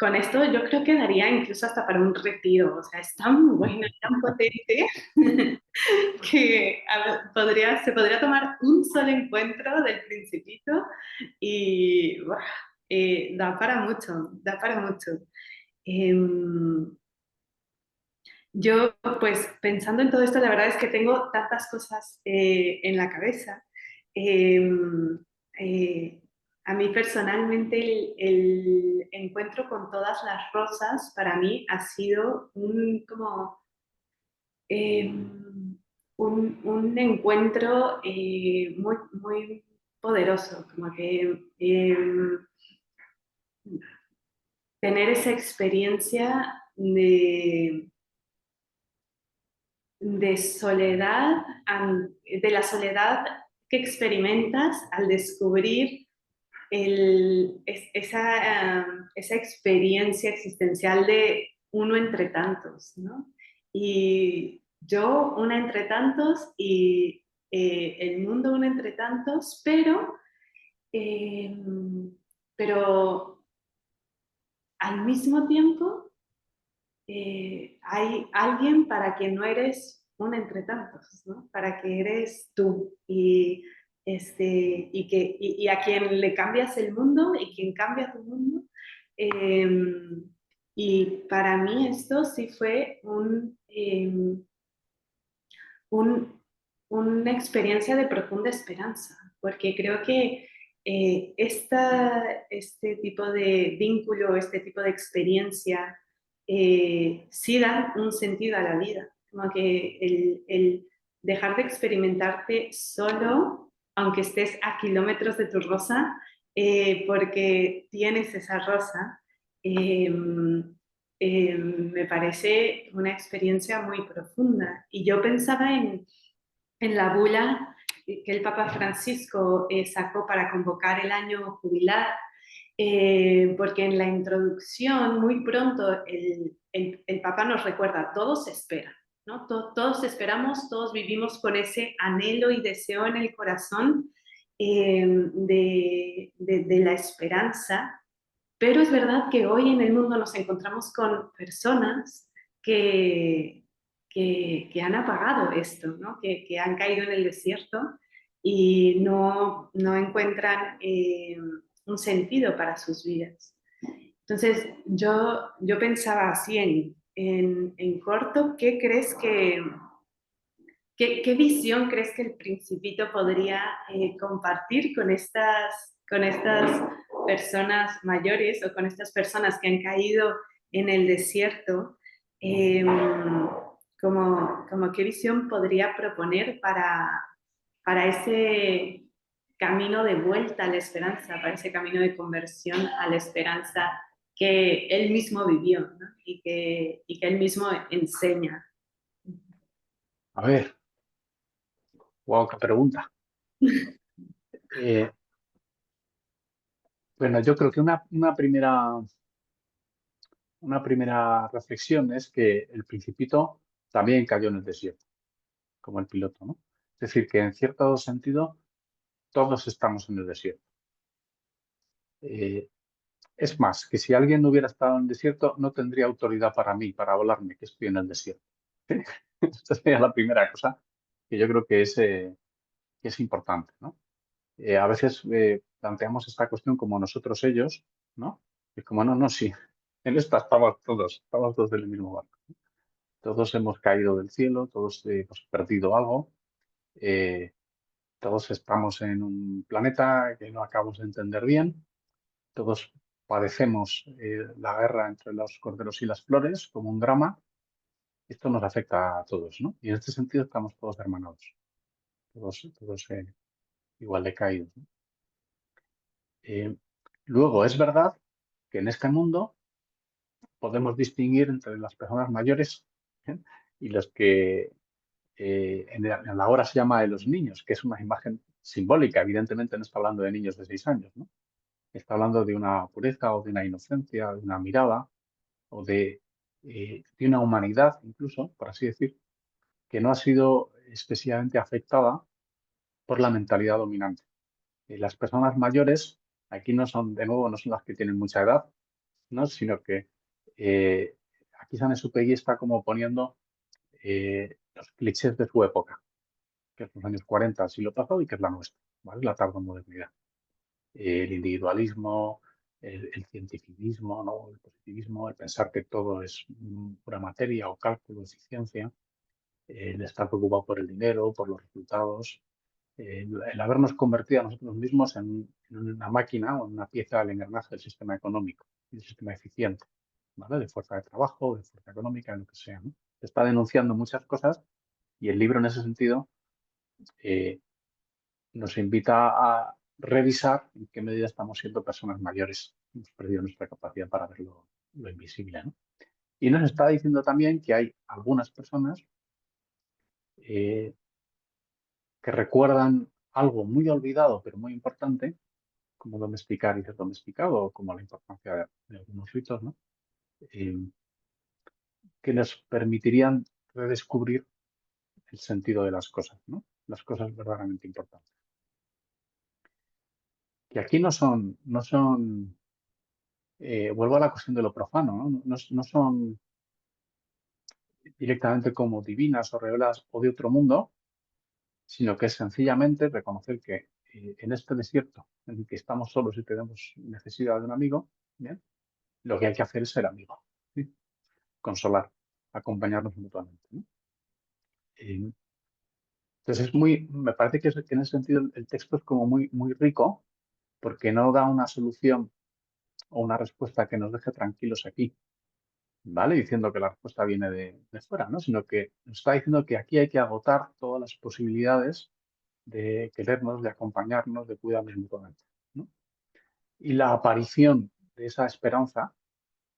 con esto yo creo que daría incluso hasta para un retiro, o sea, es tan bueno, tan potente que se podría tomar un solo encuentro del Principito y ¡buah! Da para mucho, da para mucho. Em, yo, pues pensando en todo esto, la verdad es que tengo tantas cosas en la cabeza. Em, eh, a mí personalmente el encuentro con todas las rosas para mí ha sido un encuentro muy, muy poderoso, como que tener esa experiencia de soledad, de la soledad que experimentas al descubrir esa experiencia existencial de uno entre tantos, ¿no? Y yo una entre tantos y el mundo uno entre tantos, eh, pero al mismo tiempo hay alguien para quien no eres un entre tantos, ¿no? Para que eres tú y a quien le cambias el mundo y quien cambia tu mundo. Eh, y para mí esto sí fue un, una experiencia de profunda esperanza, porque creo que este tipo de vínculo, este tipo de experiencia, sí dan un sentido a la vida, como que el dejar de experimentarte solo, aunque estés a kilómetros de tu rosa, porque tienes esa rosa, eh, me parece una experiencia muy profunda. Y yo pensaba en la bula que el Papa Francisco sacó para convocar el año jubilar, porque en la introducción, muy pronto, el Papa nos recuerda, todos esperan, ¿no? Todos esperamos, todos vivimos con ese anhelo y deseo en el corazón de la esperanza, pero es verdad que hoy en el mundo nos encontramos con personas que, que han apagado esto, ¿no? Que han caído en el desierto y no encuentran un sentido para sus vidas. Entonces, yo pensaba así en corto, ¿qué crees qué visión crees que el Principito podría compartir con estas personas mayores o con estas personas que han caído en el desierto? Eh, como qué visión podría proponer para camino de vuelta a la esperanza, para ese camino de conversión a la esperanza que él mismo vivió, ¿no? y que él mismo enseña. A ver, wow, qué pregunta. Eh, bueno, yo creo que una primera reflexión es que el Principito también cayó en el desierto, como el piloto, ¿no? Es decir, que en cierto sentido todos estamos en el desierto. Eh, es más, que si alguien no hubiera estado en el desierto, no tendría autoridad para mí, para hablarme, que estoy en el desierto. Esta sería la primera cosa que yo creo que es importante, ¿no? A veces planteamos esta cuestión como nosotros ellos, ¿no? Y como no, no, sí, en esta estamos todos en el mismo barco. Todos hemos caído del cielo, todos hemos perdido algo, eh, todos estamos en un planeta que no acabamos de entender bien, todos padecemos la guerra entre los corderos y las flores como un drama. Esto nos afecta a todos, ¿no? Y en este sentido estamos todos hermanados, todos igual de caídos, ¿no? Eh, luego, es verdad que en este mundo podemos distinguir entre las personas mayores, ¿eh? Y los que en la obra se llama de los niños, que es una imagen simbólica. Evidentemente no está hablando de niños de 6 años, ¿no? Está hablando de una pureza o de una inocencia, de una mirada o de una humanidad, incluso, por así decir, que no ha sido excesivamente afectada por la mentalidad dominante. Las personas mayores, aquí no son, de nuevo, no son las que tienen mucha edad, ¿no? Sino que eh, aquí Saint-Exupéry está como poniendo los clichés de su época, que es los años 40 del siglo pasado y que es la nuestra, ¿vale? La tardomodernidad. El individualismo, el cientificismo, ¿no? El positivismo, el pensar que todo es pura materia o cálculos y ciencia, el estar preocupado por el dinero, por los resultados, el habernos convertido a nosotros mismos en una máquina o en una pieza del engranaje del sistema económico y del sistema eficiente, ¿vale? De fuerza de trabajo, de fuerza económica, lo que sea, ¿no? Se está denunciando muchas cosas y el libro en ese sentido eh, nos invita a revisar en qué medida estamos siendo personas mayores. Hemos perdido nuestra capacidad para ver lo invisible, ¿no? Y nos está diciendo también que hay algunas personas eh, que recuerdan algo muy olvidado, pero muy importante, como domesticar y ser domesticado, o como la importancia de algunos ritos, ¿no? Eh, que nos permitirían redescubrir el sentido de las cosas, ¿no? Las cosas verdaderamente importantes. Que aquí no son vuelvo a la cuestión de lo profano, ¿no? No son directamente como divinas o reveladas o de otro mundo, sino que es sencillamente reconocer que en este desierto en el que estamos solos y tenemos necesidad de un amigo, ¿bien? Lo que hay que hacer es ser amigo, ¿sí? Consolar, acompañarnos mutuamente, ¿no? Eh, entonces me parece que en ese sentido el texto es como muy rico porque no da una solución o una respuesta que nos deje tranquilos aquí, ¿vale? Diciendo que la respuesta viene de fuera, ¿no? Sino que nos está diciendo que aquí hay que agotar todas las posibilidades de querernos, de acompañarnos, de cuidarnos mutuamente, ¿no? Y la aparición de esa esperanza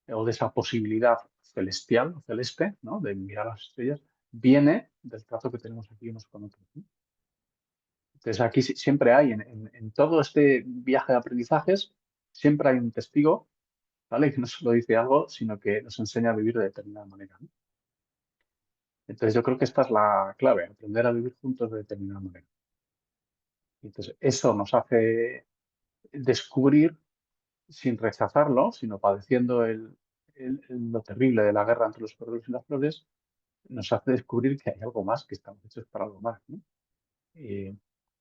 o de esa posibilidad celestial o celeste, ¿no? De mirar las estrellas, viene del trato que tenemos aquí unos con otros, ¿no? Entonces aquí siempre hay, en todo este viaje de aprendizajes, siempre hay un testigo, ¿vale? Que no solo dice algo, sino que nos enseña a vivir de determinada manera, ¿no? Entonces yo creo que esta es la clave, aprender a vivir juntos de determinada manera. Entonces eso nos hace descubrir, sin rechazarlo, sino padeciendo lo terrible de la guerra entre los corderos y las flores, nos hace descubrir que hay algo más, que estamos hechos para algo más, ¿no? Eh,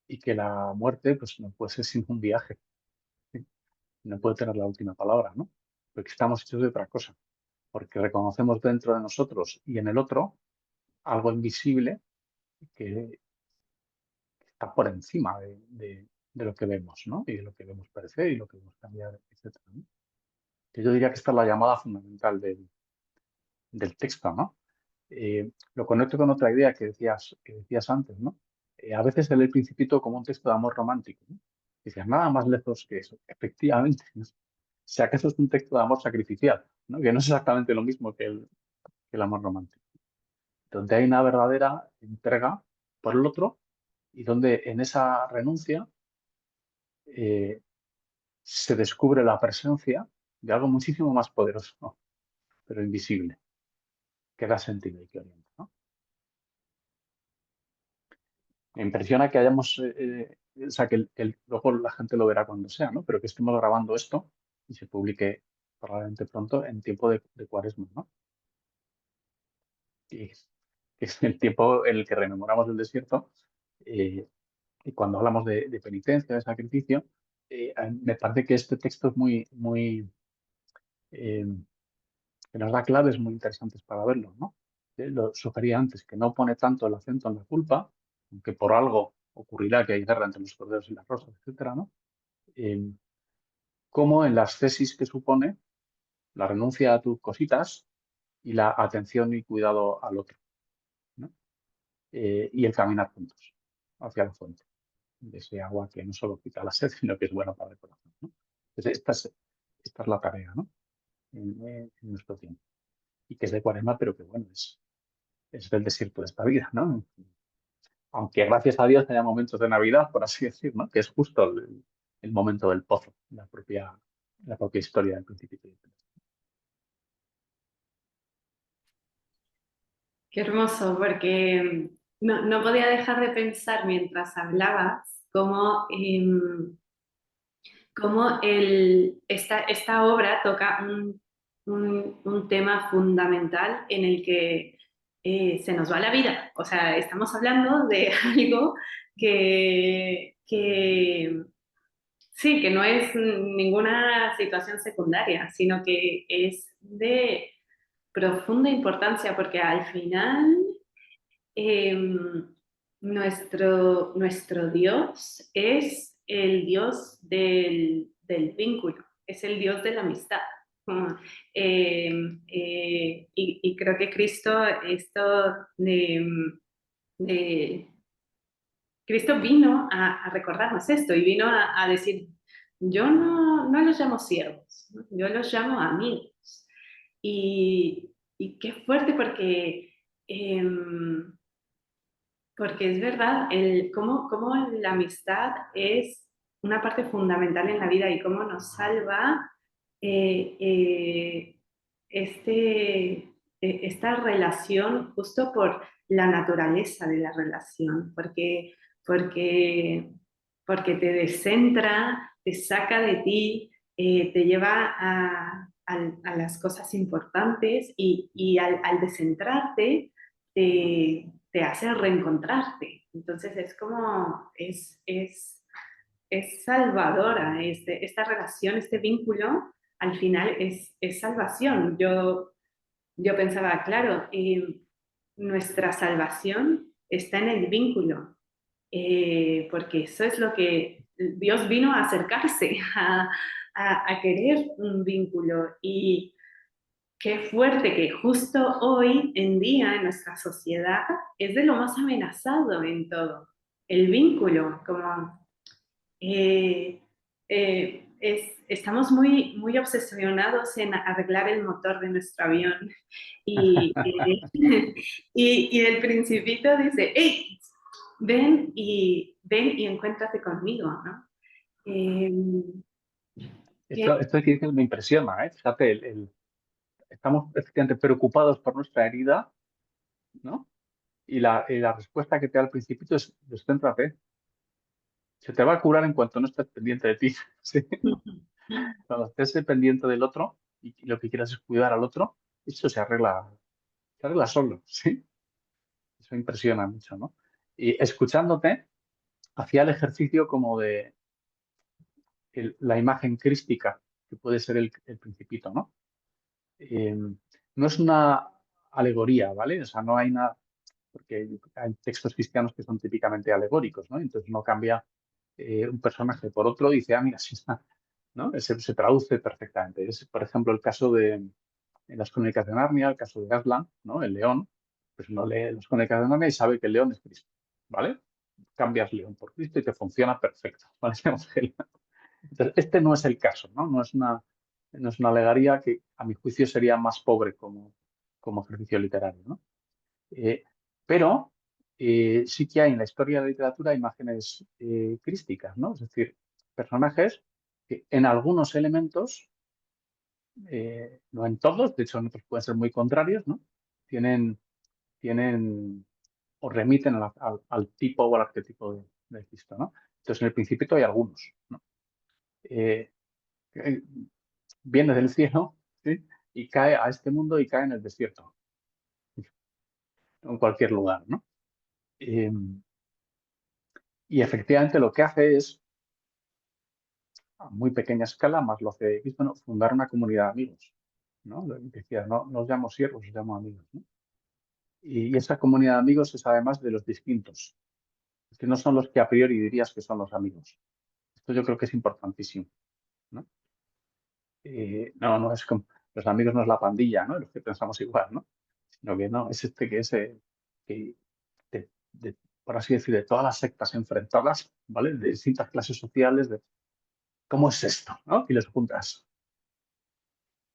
y que la muerte pues, no puede ser sin un viaje, ¿sí? No puede tener la última palabra, ¿no? Porque estamos hechos de otra cosa, porque reconocemos dentro de nosotros y en el otro algo invisible que está por encima de lo que vemos, ¿no? Y de lo que vemos parecer y lo que vemos cambiar, etcétera, ¿no? Que yo diría que esta es la llamada fundamental del texto, ¿no? Lo conecto con otra idea que decías antes, ¿no? A veces se lee el Principito como un texto de amor romántico, ¿no? Dices, nada más lejos que eso. Efectivamente, ¿no? Si acaso es un texto de amor sacrificial, ¿no? Que no es exactamente lo mismo que el amor romántico. Donde hay una verdadera entrega por el otro y donde en esa renuncia eh, se descubre la presencia de algo muchísimo más poderoso, ¿no? Pero invisible, que da sentido y que orienta, ¿no? Me impresiona que hayamos, o sea, luego la gente lo verá cuando sea, ¿no? Pero que estemos grabando esto y se publique probablemente pronto en tiempo de Cuaresma, ¿no? Que es el tiempo en el que rememoramos el desierto. Y cuando hablamos de penitencia, de sacrificio, me parece que este texto es eh, que nos da claves muy interesantes para verlo, ¿no? Lo sugería antes, que no pone tanto el acento en la culpa, aunque por algo ocurrirá que hay guerra entre los corderos y las rosas, etcétera, ¿no? Eh, como en las tesis que supone la renuncia a tus cositas y la atención y cuidado al otro, ¿no? Y el caminar juntos hacia la fuente de ese agua que no solo quita la sed, sino que es buena para el corazón, ¿no? Entonces, esta es la tarea, ¿no? En nuestro tiempo. Y que es de Cuaresma, pero que bueno, es del desierto de esta vida, ¿no? Aunque gracias a Dios haya momentos de Navidad, por así decir, ¿no? Que es justo el momento del pozo, la propia historia del Principito. Qué hermoso, porque no podía dejar de pensar mientras hablabas cómo esta obra toca un tema fundamental en el que se nos va la vida. O sea, estamos hablando de algo que sí, que no es ninguna situación secundaria, sino que es de profunda importancia, porque al final eh, nuestro Dios es el Dios del vínculo, es el Dios de la amistad. Mm, y creo que esto de- Cristo vino a recordarnos esto y vino a decir, yo no los llamo siervos, ¿no? Yo los llamo amigos. Y qué fuerte em, porque es verdad, cómo la amistad es una parte fundamental en la vida y cómo nos salva eh, eh, esta relación justo por la naturaleza de la relación, porque, porque te descentra, te saca de ti, te lleva a las cosas importantes y al descentrarte te hace reencontrarte. Entonces es como, es salvadora, esta relación, este vínculo, al final es salvación. Yo pensaba, claro, nuestra salvación está en el vínculo, porque eso es lo que Dios vino a acercarse, a querer un vínculo. Y qué fuerte que justo hoy en día en nuestra sociedad es de lo más amenazado en todo. El vínculo, como estamos muy obsesionados en arreglar el motor de nuestro avión y, y el principito dice, hey, ven y encuéntrate conmigo, ¿no? Eh, Esto que dices me impresiona, ¿eh? Fíjate, estamos efectivamente preocupados por nuestra herida, ¿no? Y la respuesta que te da el Principito es, descéntrate. Se te va a curar en cuanto no estés pendiente de ti. ¿Sí? Cuando estés pendiente del otro y lo que quieras es cuidar al otro, eso se arregla solo, ¿sí? Eso impresiona mucho, ¿no? Y escuchándote, hacía el ejercicio como de la imagen crística que puede ser el Principito, ¿no? Eh, no es una alegoría, ¿vale? O sea, no hay nada, porque hay textos cristianos que son típicamente alegóricos, ¿no? Entonces uno cambia un personaje por otro y dice, ah, mira, sí está, ¿no? Se traduce perfectamente. Es, por ejemplo, el caso en las Crónicas de Narnia, el caso de Aslan, ¿no? El león, pues uno lee las Crónicas de Narnia y sabe que el león es Cristo, ¿vale? cambias León por Cristo y te funciona perfecto, ¿vale? Entonces, este no es el caso, ¿no? No es una alegoría que, a mi juicio, sería más pobre como ejercicio literario, ¿no? Eh, pero sí que hay en la historia de la literatura imágenes crísticas, ¿no? Es decir, personajes que en algunos elementos, no en todos, de hecho en otros pueden ser muy contrarios, ¿no? Tienen o remiten al tipo o al arquetipo de Cristo, ¿no? Entonces, en el Principito hay algunos, ¿no? Eh, eh, Viene del cielo, ¿sí? Y cae a este mundo y cae en el desierto, en cualquier lugar, ¿no? Eh, y efectivamente lo que hace es, a muy pequeña escala, más lo hace Cristo, ¿no? Fundar una comunidad de amigos, ¿no? Decía, no os llamo siervos, os llamo amigos, ¿no? Y esa comunidad de amigos es además de los distintos, que no son los que a priori dirías que son los amigos. Esto yo creo que es importantísimo, ¿no? No es como, los amigos no es la pandilla, ¿no? Los que pensamos igual, ¿no? Sino que no, es este que es, que por así decir, de todas las sectas enfrentadas, ¿vale? De distintas clases sociales, de cómo es esto, ¿no? Y les juntas,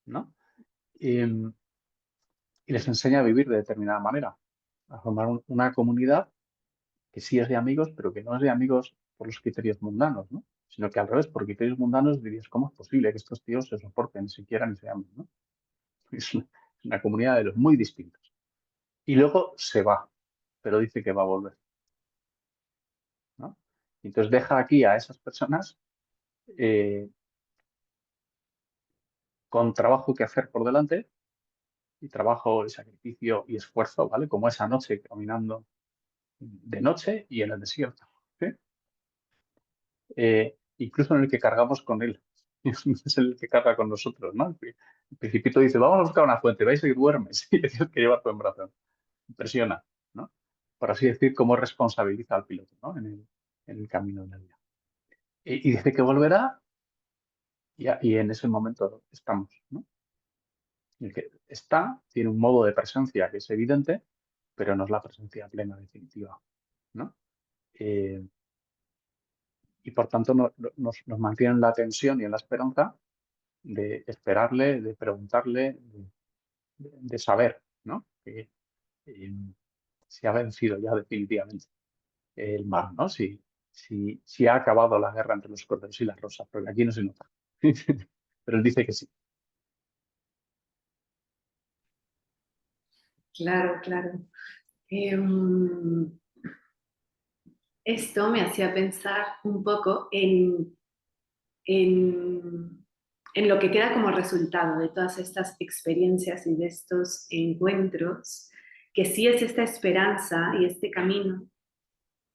¿no? Y, y les enseña a vivir de determinada manera, a formar una comunidad que sí es de amigos, pero que no es de amigos por los criterios mundanos, ¿no? Sino que al revés, por criterios mundanos dirías, ¿cómo es posible que estos tíos se soporten, ni siquiera ni se amen, ¿no? Es una comunidad de los muy distintos. Y luego se va, pero dice que va a volver, ¿no? Y entonces deja aquí a esas personas eh, con trabajo que hacer por delante, y trabajo, y sacrificio y esfuerzo, ¿vale? Como esa noche caminando de noche y en el desierto, ¿sí? Incluso en el que cargamos con él. Es el que carga con nosotros, ¿no? El Principito dice, vamos a buscar una fuente, vais y duermes, y tienes que llevar tu en brazos. Impresiona, ¿no? Por así decir, cómo responsabiliza al piloto, ¿no? En el camino de la vida. Y dice que volverá, y en ese momento estamos, ¿no? El que está, tiene un modo de presencia que es evidente, pero no es la presencia plena, definitiva, ¿no? Eh, y por tanto nos mantiene en la tensión y en la esperanza de esperarle, de preguntarle, de saber, ¿no? Que eh, si ha vencido ya definitivamente el mal, ¿no? Si ha acabado la guerra entre los corderos y las rosas, porque aquí no se nota. Pero él dice que sí. Claro, claro. Em, Esto me hacía pensar un poco en, en lo que queda como resultado de todas estas experiencias y de estos encuentros, que sí es esta esperanza y este camino,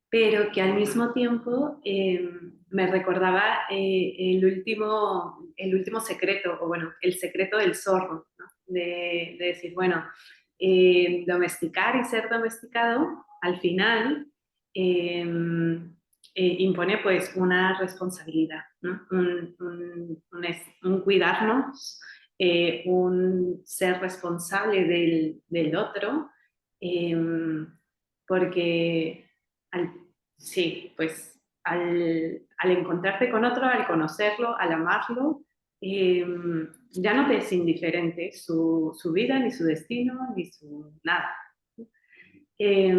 pero que al mismo tiempo me recordaba el último secreto, o bueno, el secreto del zorro, ¿no? De decir, bueno, domesticar y ser domesticado, al final eh, impone pues una responsabilidad, ¿no? Un cuidarnos, un ser responsable del otro, eh, porque al, sí, pues al encontrarte con otro, al conocerlo, al amarlo, eh, ya no te es indiferente su vida, ni su destino, ni su nada. Eh,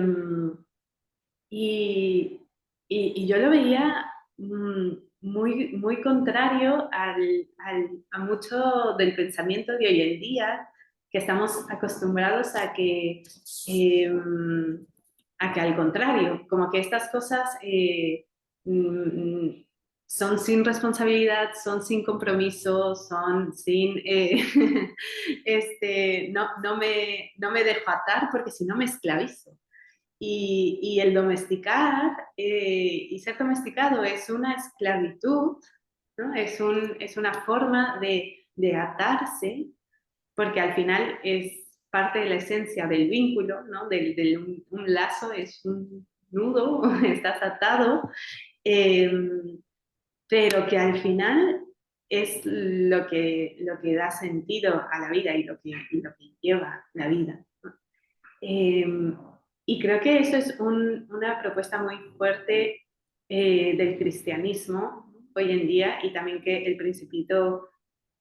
y, y yo lo veía muy contrario a mucho del pensamiento de hoy en día, que estamos acostumbrados eh, a que al contrario, como que estas cosas mm, son sin responsabilidad, son sin compromiso, son sin... no me dejo atar porque si no me esclavizo. Y el domesticar y ser domesticado es una esclavitud, ¿no? Es una forma de atarse, porque al final es parte de la esencia del vínculo, ¿no? Un lazo es un nudo, estás atado, eh, pero que al final es lo que da sentido a la vida y lo que lleva la vida, ¿no? Y creo que eso es una propuesta muy fuerte del cristianismo hoy en día y también que el Principito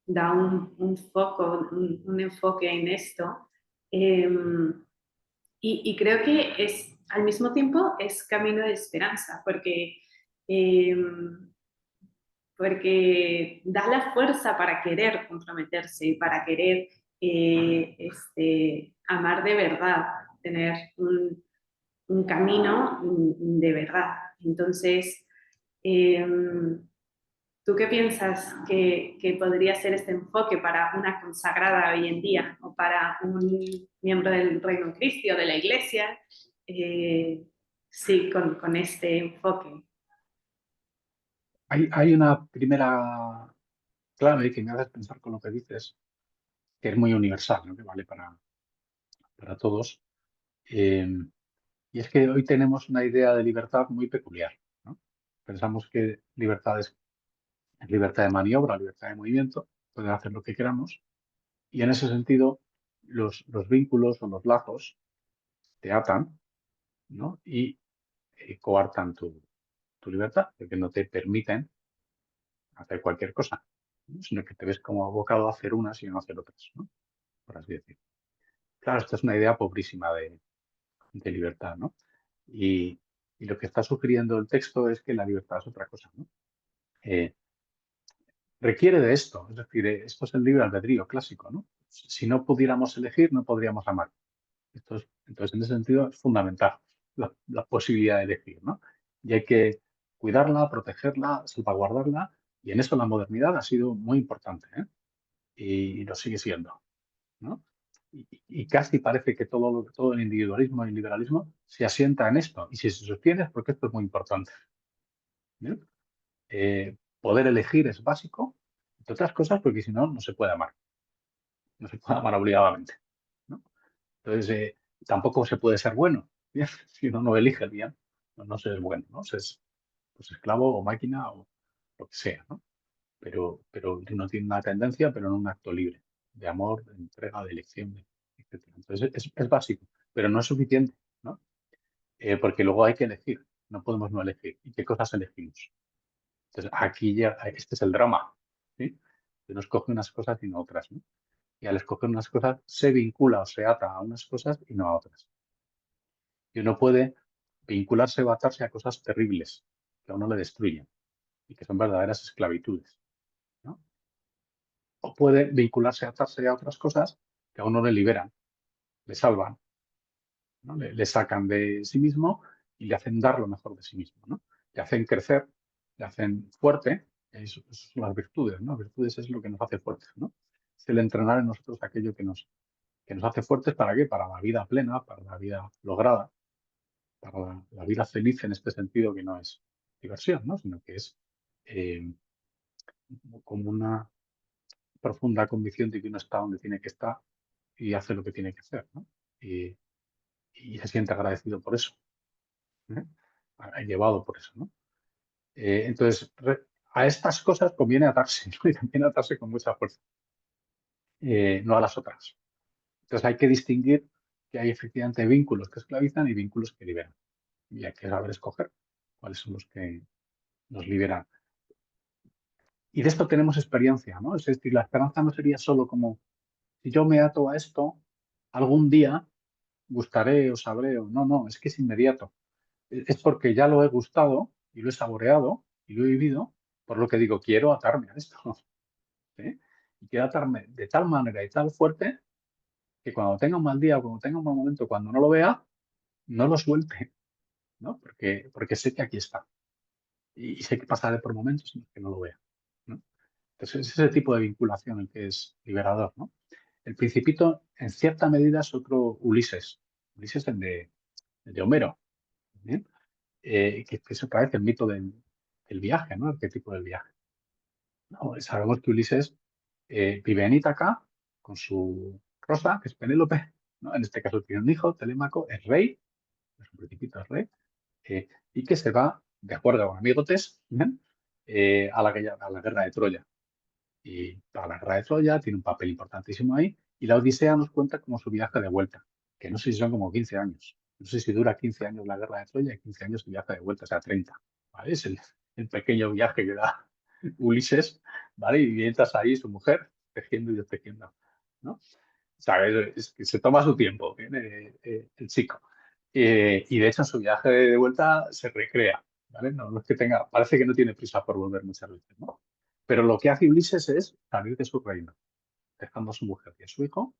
da un foco, un enfoque en esto. Eh, y creo que es, al mismo tiempo, es camino de esperanza, eh, porque da la fuerza para querer comprometerse, para querer amar de verdad, tener un camino de verdad. Entonces, eh, ¿tú qué piensas que podría ser este enfoque para una consagrada hoy en día o para un miembro del Reino Cristo o de la Iglesia? Sí, con este enfoque. Hay una primera clave que me hace pensar con lo que dices, que es muy universal, ¿no? Que vale para todos. Eh, y es que hoy tenemos una idea de libertad muy peculiar, ¿no? Pensamos que libertad es libertad de maniobra, libertad de movimiento, poder hacer lo que queramos. Y en ese sentido, los vínculos o los lazos te atan, ¿no? Y coartan tu libertad, porque no te permiten hacer cualquier cosa, ¿no? Sino que te ves como abocado a hacer unas y no a hacer otras, ¿no? Por así decirlo. Claro, esta es una idea pobrísima de libertad, ¿no? Y, y lo que está sugiriendo el texto es que la libertad es otra cosa, ¿no? Eh, requiere de esto, es decir, esto es el libre albedrío clásico, ¿no? Si no pudiéramos elegir, no podríamos amar. Entonces, en ese sentido, es fundamental la posibilidad de elegir, ¿no? Y hay que cuidarla, protegerla, salvaguardarla, y en eso la modernidad ha sido muy importante, ¿eh? Y lo sigue siendo, ¿no? Y casi parece que todo el individualismo y el liberalismo se asienta en esto, y si se sostiene es porque esto es muy importante, ¿eh? Poder elegir es básico, entre otras cosas, porque si no, no se puede amar, no se puede amar obligadamente, ¿no? Entonces, tampoco se puede ser bueno, ¿bien? Si uno no elige el bien, no se es bueno, ¿no? Se es pues, esclavo o máquina o lo que sea, ¿no? Pero uno tiene una tendencia, pero no un acto libre, de amor, de entrega, de elección, etcétera. Entonces, es básico, pero no es suficiente, ¿no? Porque luego hay que elegir, no podemos no elegir. ¿Y qué cosas elegimos? Entonces, aquí ya, este es el drama, ¿sí? Que uno escoge unas cosas y no otras, ¿no? Y al escoger unas cosas se vincula o se ata a unas cosas y no a otras. Y uno puede vincularse o atarse a cosas terribles que a uno le destruyen y que son verdaderas esclavitudes, ¿no? O puede vincularse, atarse a otras cosas que a uno le liberan, le salvan, ¿no? Le sacan de sí mismo y le hacen dar lo mejor de sí mismo, ¿no? Le hacen crecer, le hacen fuerte. Eso son las virtudes, ¿no? Virtudes es lo que nos hace fuertes, ¿no? Es el entrenar en nosotros aquello que nos hace fuertes. ¿Para qué? Para la vida plena, para la vida lograda, para la vida feliz en este sentido que no es diversión, ¿no? Sino que es eh, como una profunda convicción de que uno está donde tiene que estar y hace lo que tiene que hacer, ¿no? Y, y se siente agradecido por eso, ¿eh? Llevado por eso, ¿no? Entonces, a estas cosas conviene atarse, ¿no? Y conviene atarse con mucha fuerza, no a las otras. Entonces hay que distinguir que hay efectivamente vínculos que esclavizan y vínculos que liberan. Y hay que saber escoger cuáles son los que nos liberan. Y de esto tenemos experiencia, ¿no? Es decir, la esperanza no sería solo como, si yo me ato a esto, algún día gustaré o sabré o no, no, es que es inmediato. Es porque ya lo he gustado y lo he saboreado y lo he vivido, por lo que digo, quiero atarme a esto, ¿sí? Y quiero atarme de tal manera y tal fuerte que cuando tenga un mal día o cuando tenga un mal momento, cuando no lo vea, no lo suelte, ¿no? Porque sé que aquí está y sé que pasaré por momentos en los que no lo vea, ¿no? Entonces, es ese tipo de vinculación el que es liberador, ¿no? El Principito, en cierta medida, es otro Ulises. Ulises el de Homero, ¿bien? Que es otra vez el mito del viaje, ¿no? El arquetipo del viaje. ¿No? Sabemos que Ulises vive en Ítaca con su Rosa, que es Penélope, ¿no? En este caso tiene un hijo, Telémaco, es rey, es un principito, es rey, y que se va, de acuerdo con amigotes, ¿bien? A la guerra de Troya. Y para la guerra de Troya tiene un papel importantísimo ahí. Y la Odisea nos cuenta como su viaje de vuelta, que no sé si son como 15 años. No sé si dura 15 años la guerra de Troya y 15 años el viaje de vuelta, o sea, 30. ¿Vale? Es el pequeño viaje que da Ulises, ¿vale? Y mientras ahí su mujer tejiendo y tejiendo, ¿no? O sea, es que se toma su tiempo, el chico. Y de hecho en su viaje de vuelta se recrea, ¿vale? No es que tenga, parece que no tiene prisa por volver muchas veces, ¿no? Pero lo que hace Ulises es salir de su reino, dejando a su mujer y a su hijo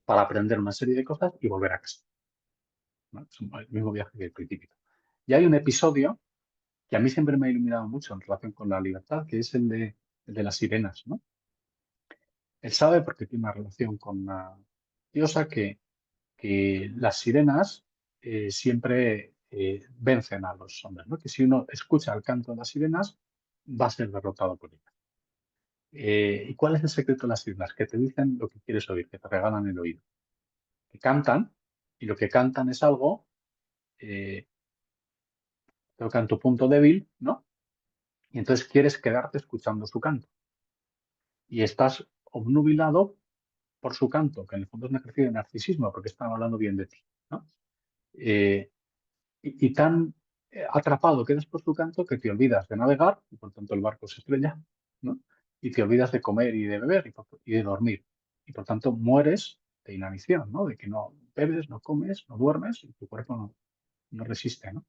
para aprender una serie de cosas y volver a casa, ¿no? Es el mismo viaje que el principito. Y hay un episodio que a mí siempre me ha iluminado mucho en relación con la libertad, que es el de las sirenas, ¿no? Él sabe, porque tiene una relación con una diosa, que las sirenas siempre vencen a los hombres, ¿no? Que si uno escucha el canto de las sirenas, va a ser derrotado por ellas. ¿Y cuál es el secreto de las sirenas? Que te dicen lo que quieres oír, que te regalan el oído. Que cantan, y lo que cantan es algo, eh, tocan tu punto débil, ¿no? Y entonces quieres quedarte escuchando su canto. Y estás obnubilado por su canto, que en el fondo es un ejercicio de narcisismo, porque están hablando bien de ti, ¿no? Eh, y tan atrapado quedas por su canto que te olvidas de navegar, y por tanto el barco se estrella, ¿no? Y te olvidas de comer y de beber y de dormir. Y por tanto mueres de inanición, ¿no? De que no bebes, no comes, no duermes y tu cuerpo no resiste, ¿no?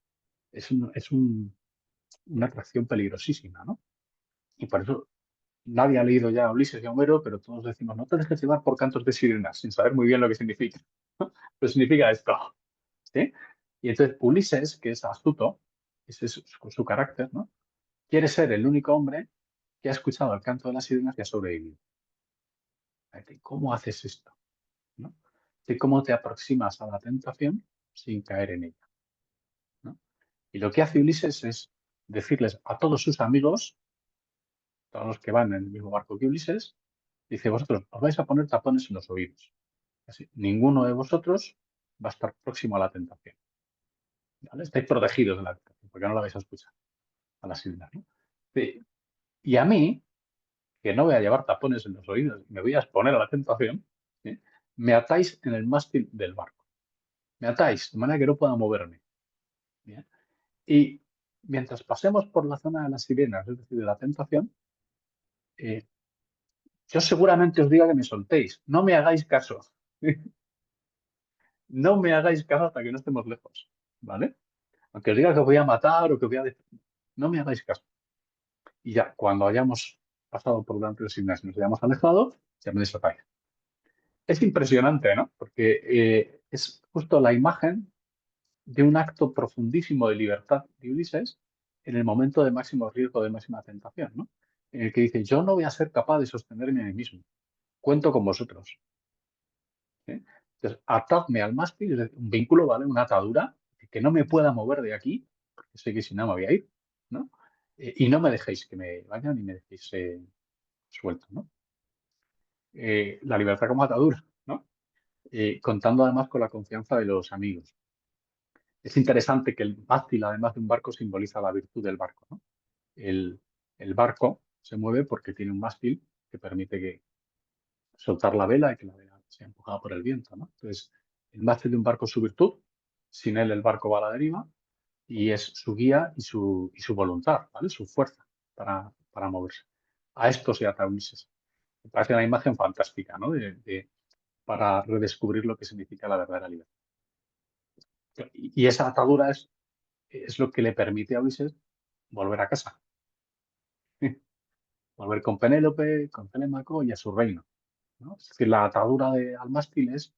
Una atracción peligrosísima, ¿no? Y por eso nadie ha leído ya a Ulises y a Homero, pero todos decimos, no te dejes llevar por cantos de sirenas, sin saber muy bien lo que significa. Pero significa esto, ¿sí? Y entonces Ulises, que es astuto, ese es su carácter, ¿no? Quiere ser el único hombre que ha escuchado el canto de las sirenas y ha sobrevivido. ¿Cómo haces esto? ¿No? ¿De cómo te aproximas a la tentación sin caer en ella? ¿No? Y lo que hace Ulises es decirles a todos sus amigos, todos los que van en el mismo barco que Ulises, dice, vosotros os vais a poner tapones en los oídos. Así, ninguno de vosotros va a estar próximo a la tentación. ¿Vale? Estáis protegidos de la tentación, porque no la vais a escuchar, a las sirenas, ¿no? Sí. Y a mí, que no voy a llevar tapones en los oídos y me voy a exponer a la tentación, ¿sí? Me atáis en el mástil del barco. Me atáis de manera que no pueda moverme. ¿Bien? Y mientras pasemos por la zona de las sirenas, es decir, de la tentación, eh, yo seguramente os diga que me soltéis. No me hagáis caso. No me hagáis caso hasta que no estemos lejos. ¿Vale? Aunque os diga que os voy a matar o que os voy a... No me hagáis caso. Y ya, cuando hayamos pasado por delante de los sirenas y nos hayamos alejado, ya me desatáis. Es impresionante, ¿no? Porque es justo la imagen de un acto profundísimo de libertad de Ulises en el momento de máximo riesgo, de máxima tentación, ¿no? En el que dice, yo no voy a ser capaz de sostenerme a mí mismo, cuento con vosotros. ¿Sí? Entonces, atadme al mástil, es decir, un vínculo, ¿vale? Una atadura, que no me pueda mover de aquí, porque sé que si no me voy a ir, ¿no? Y no me dejéis que me vaya ni me dejéis suelto, ¿no? La libertad como atadura, ¿no? Contando además con la confianza de los amigos. Es interesante que el mástil, además de un barco, simboliza la virtud del barco, ¿no? El, el barco se mueve porque tiene un mástil que permite soltar la vela y que la vela sea empujada por el viento, ¿no? Entonces, el mástil de un barco es su virtud, sin él el barco va a la deriva y es su guía y su voluntad, ¿vale? Su fuerza para moverse. A esto se ata Ulises. Me parece una imagen fantástica, ¿no? Para redescubrir lo que significa la verdadera libertad. Y esa atadura es lo que le permite a Ulises volver a casa, volver con Penélope, con Telémaco y a su reino, ¿no? Es decir, la atadura al mástil es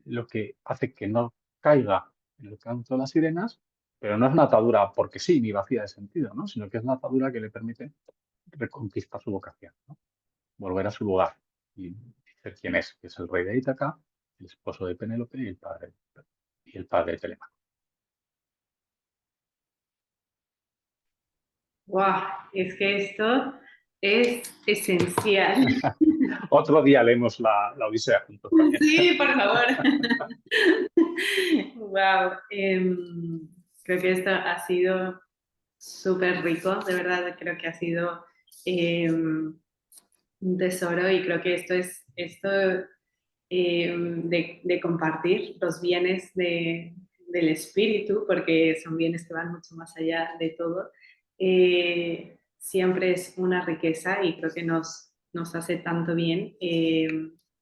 lo que hace que no caiga en el canto de las sirenas, pero no es una atadura porque sí, ni vacía de sentido, ¿no? Sino que es una atadura que le permite reconquistar su vocación, ¿no? Volver a su lugar y ser quien es, que es el rey de Ítaca, el esposo de Penélope y el padre de Telémaco. ¡Guau! Es que esto es esencial. Otro día leemos la Odisea juntos también. Sí, por favor. Wow. Creo que esto ha sido súper rico, de verdad, creo que ha sido un tesoro y creo que esto de compartir los bienes del espíritu, porque son bienes que van mucho más allá de todo, siempre es una riqueza y creo que nos hace tanto bien.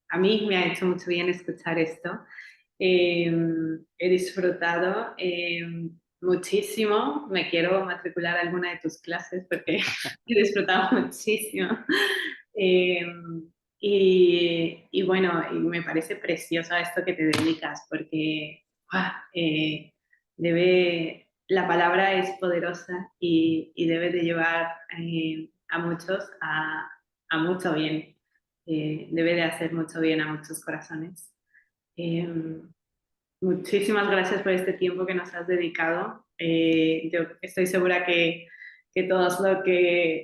A mí me ha hecho mucho bien escuchar esto. He disfrutado muchísimo. Me quiero matricular a alguna de tus clases porque he disfrutado muchísimo. Eh, y bueno, y me parece precioso a esto que te dedicas porque ¡guau! La palabra es poderosa y debe de llevar a muchos a mucho bien. Debe de hacer mucho bien a muchos corazones. Eh, Muchísimas gracias por este tiempo que nos has dedicado. Yo estoy segura que todos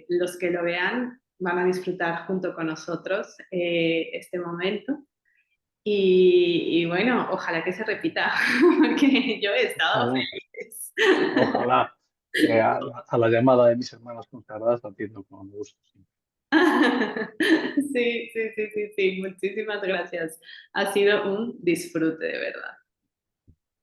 los que lo vean van a disfrutar junto con nosotros este momento. Y bueno, ojalá que se repita, porque yo he estado Ojalá, feliz. ojalá. A la llamada de mis hermanas consagradas la atiendo con gusto. Sí. Sí, sí, sí, sí, sí. Muchísimas gracias. Ha sido un disfrute, de verdad.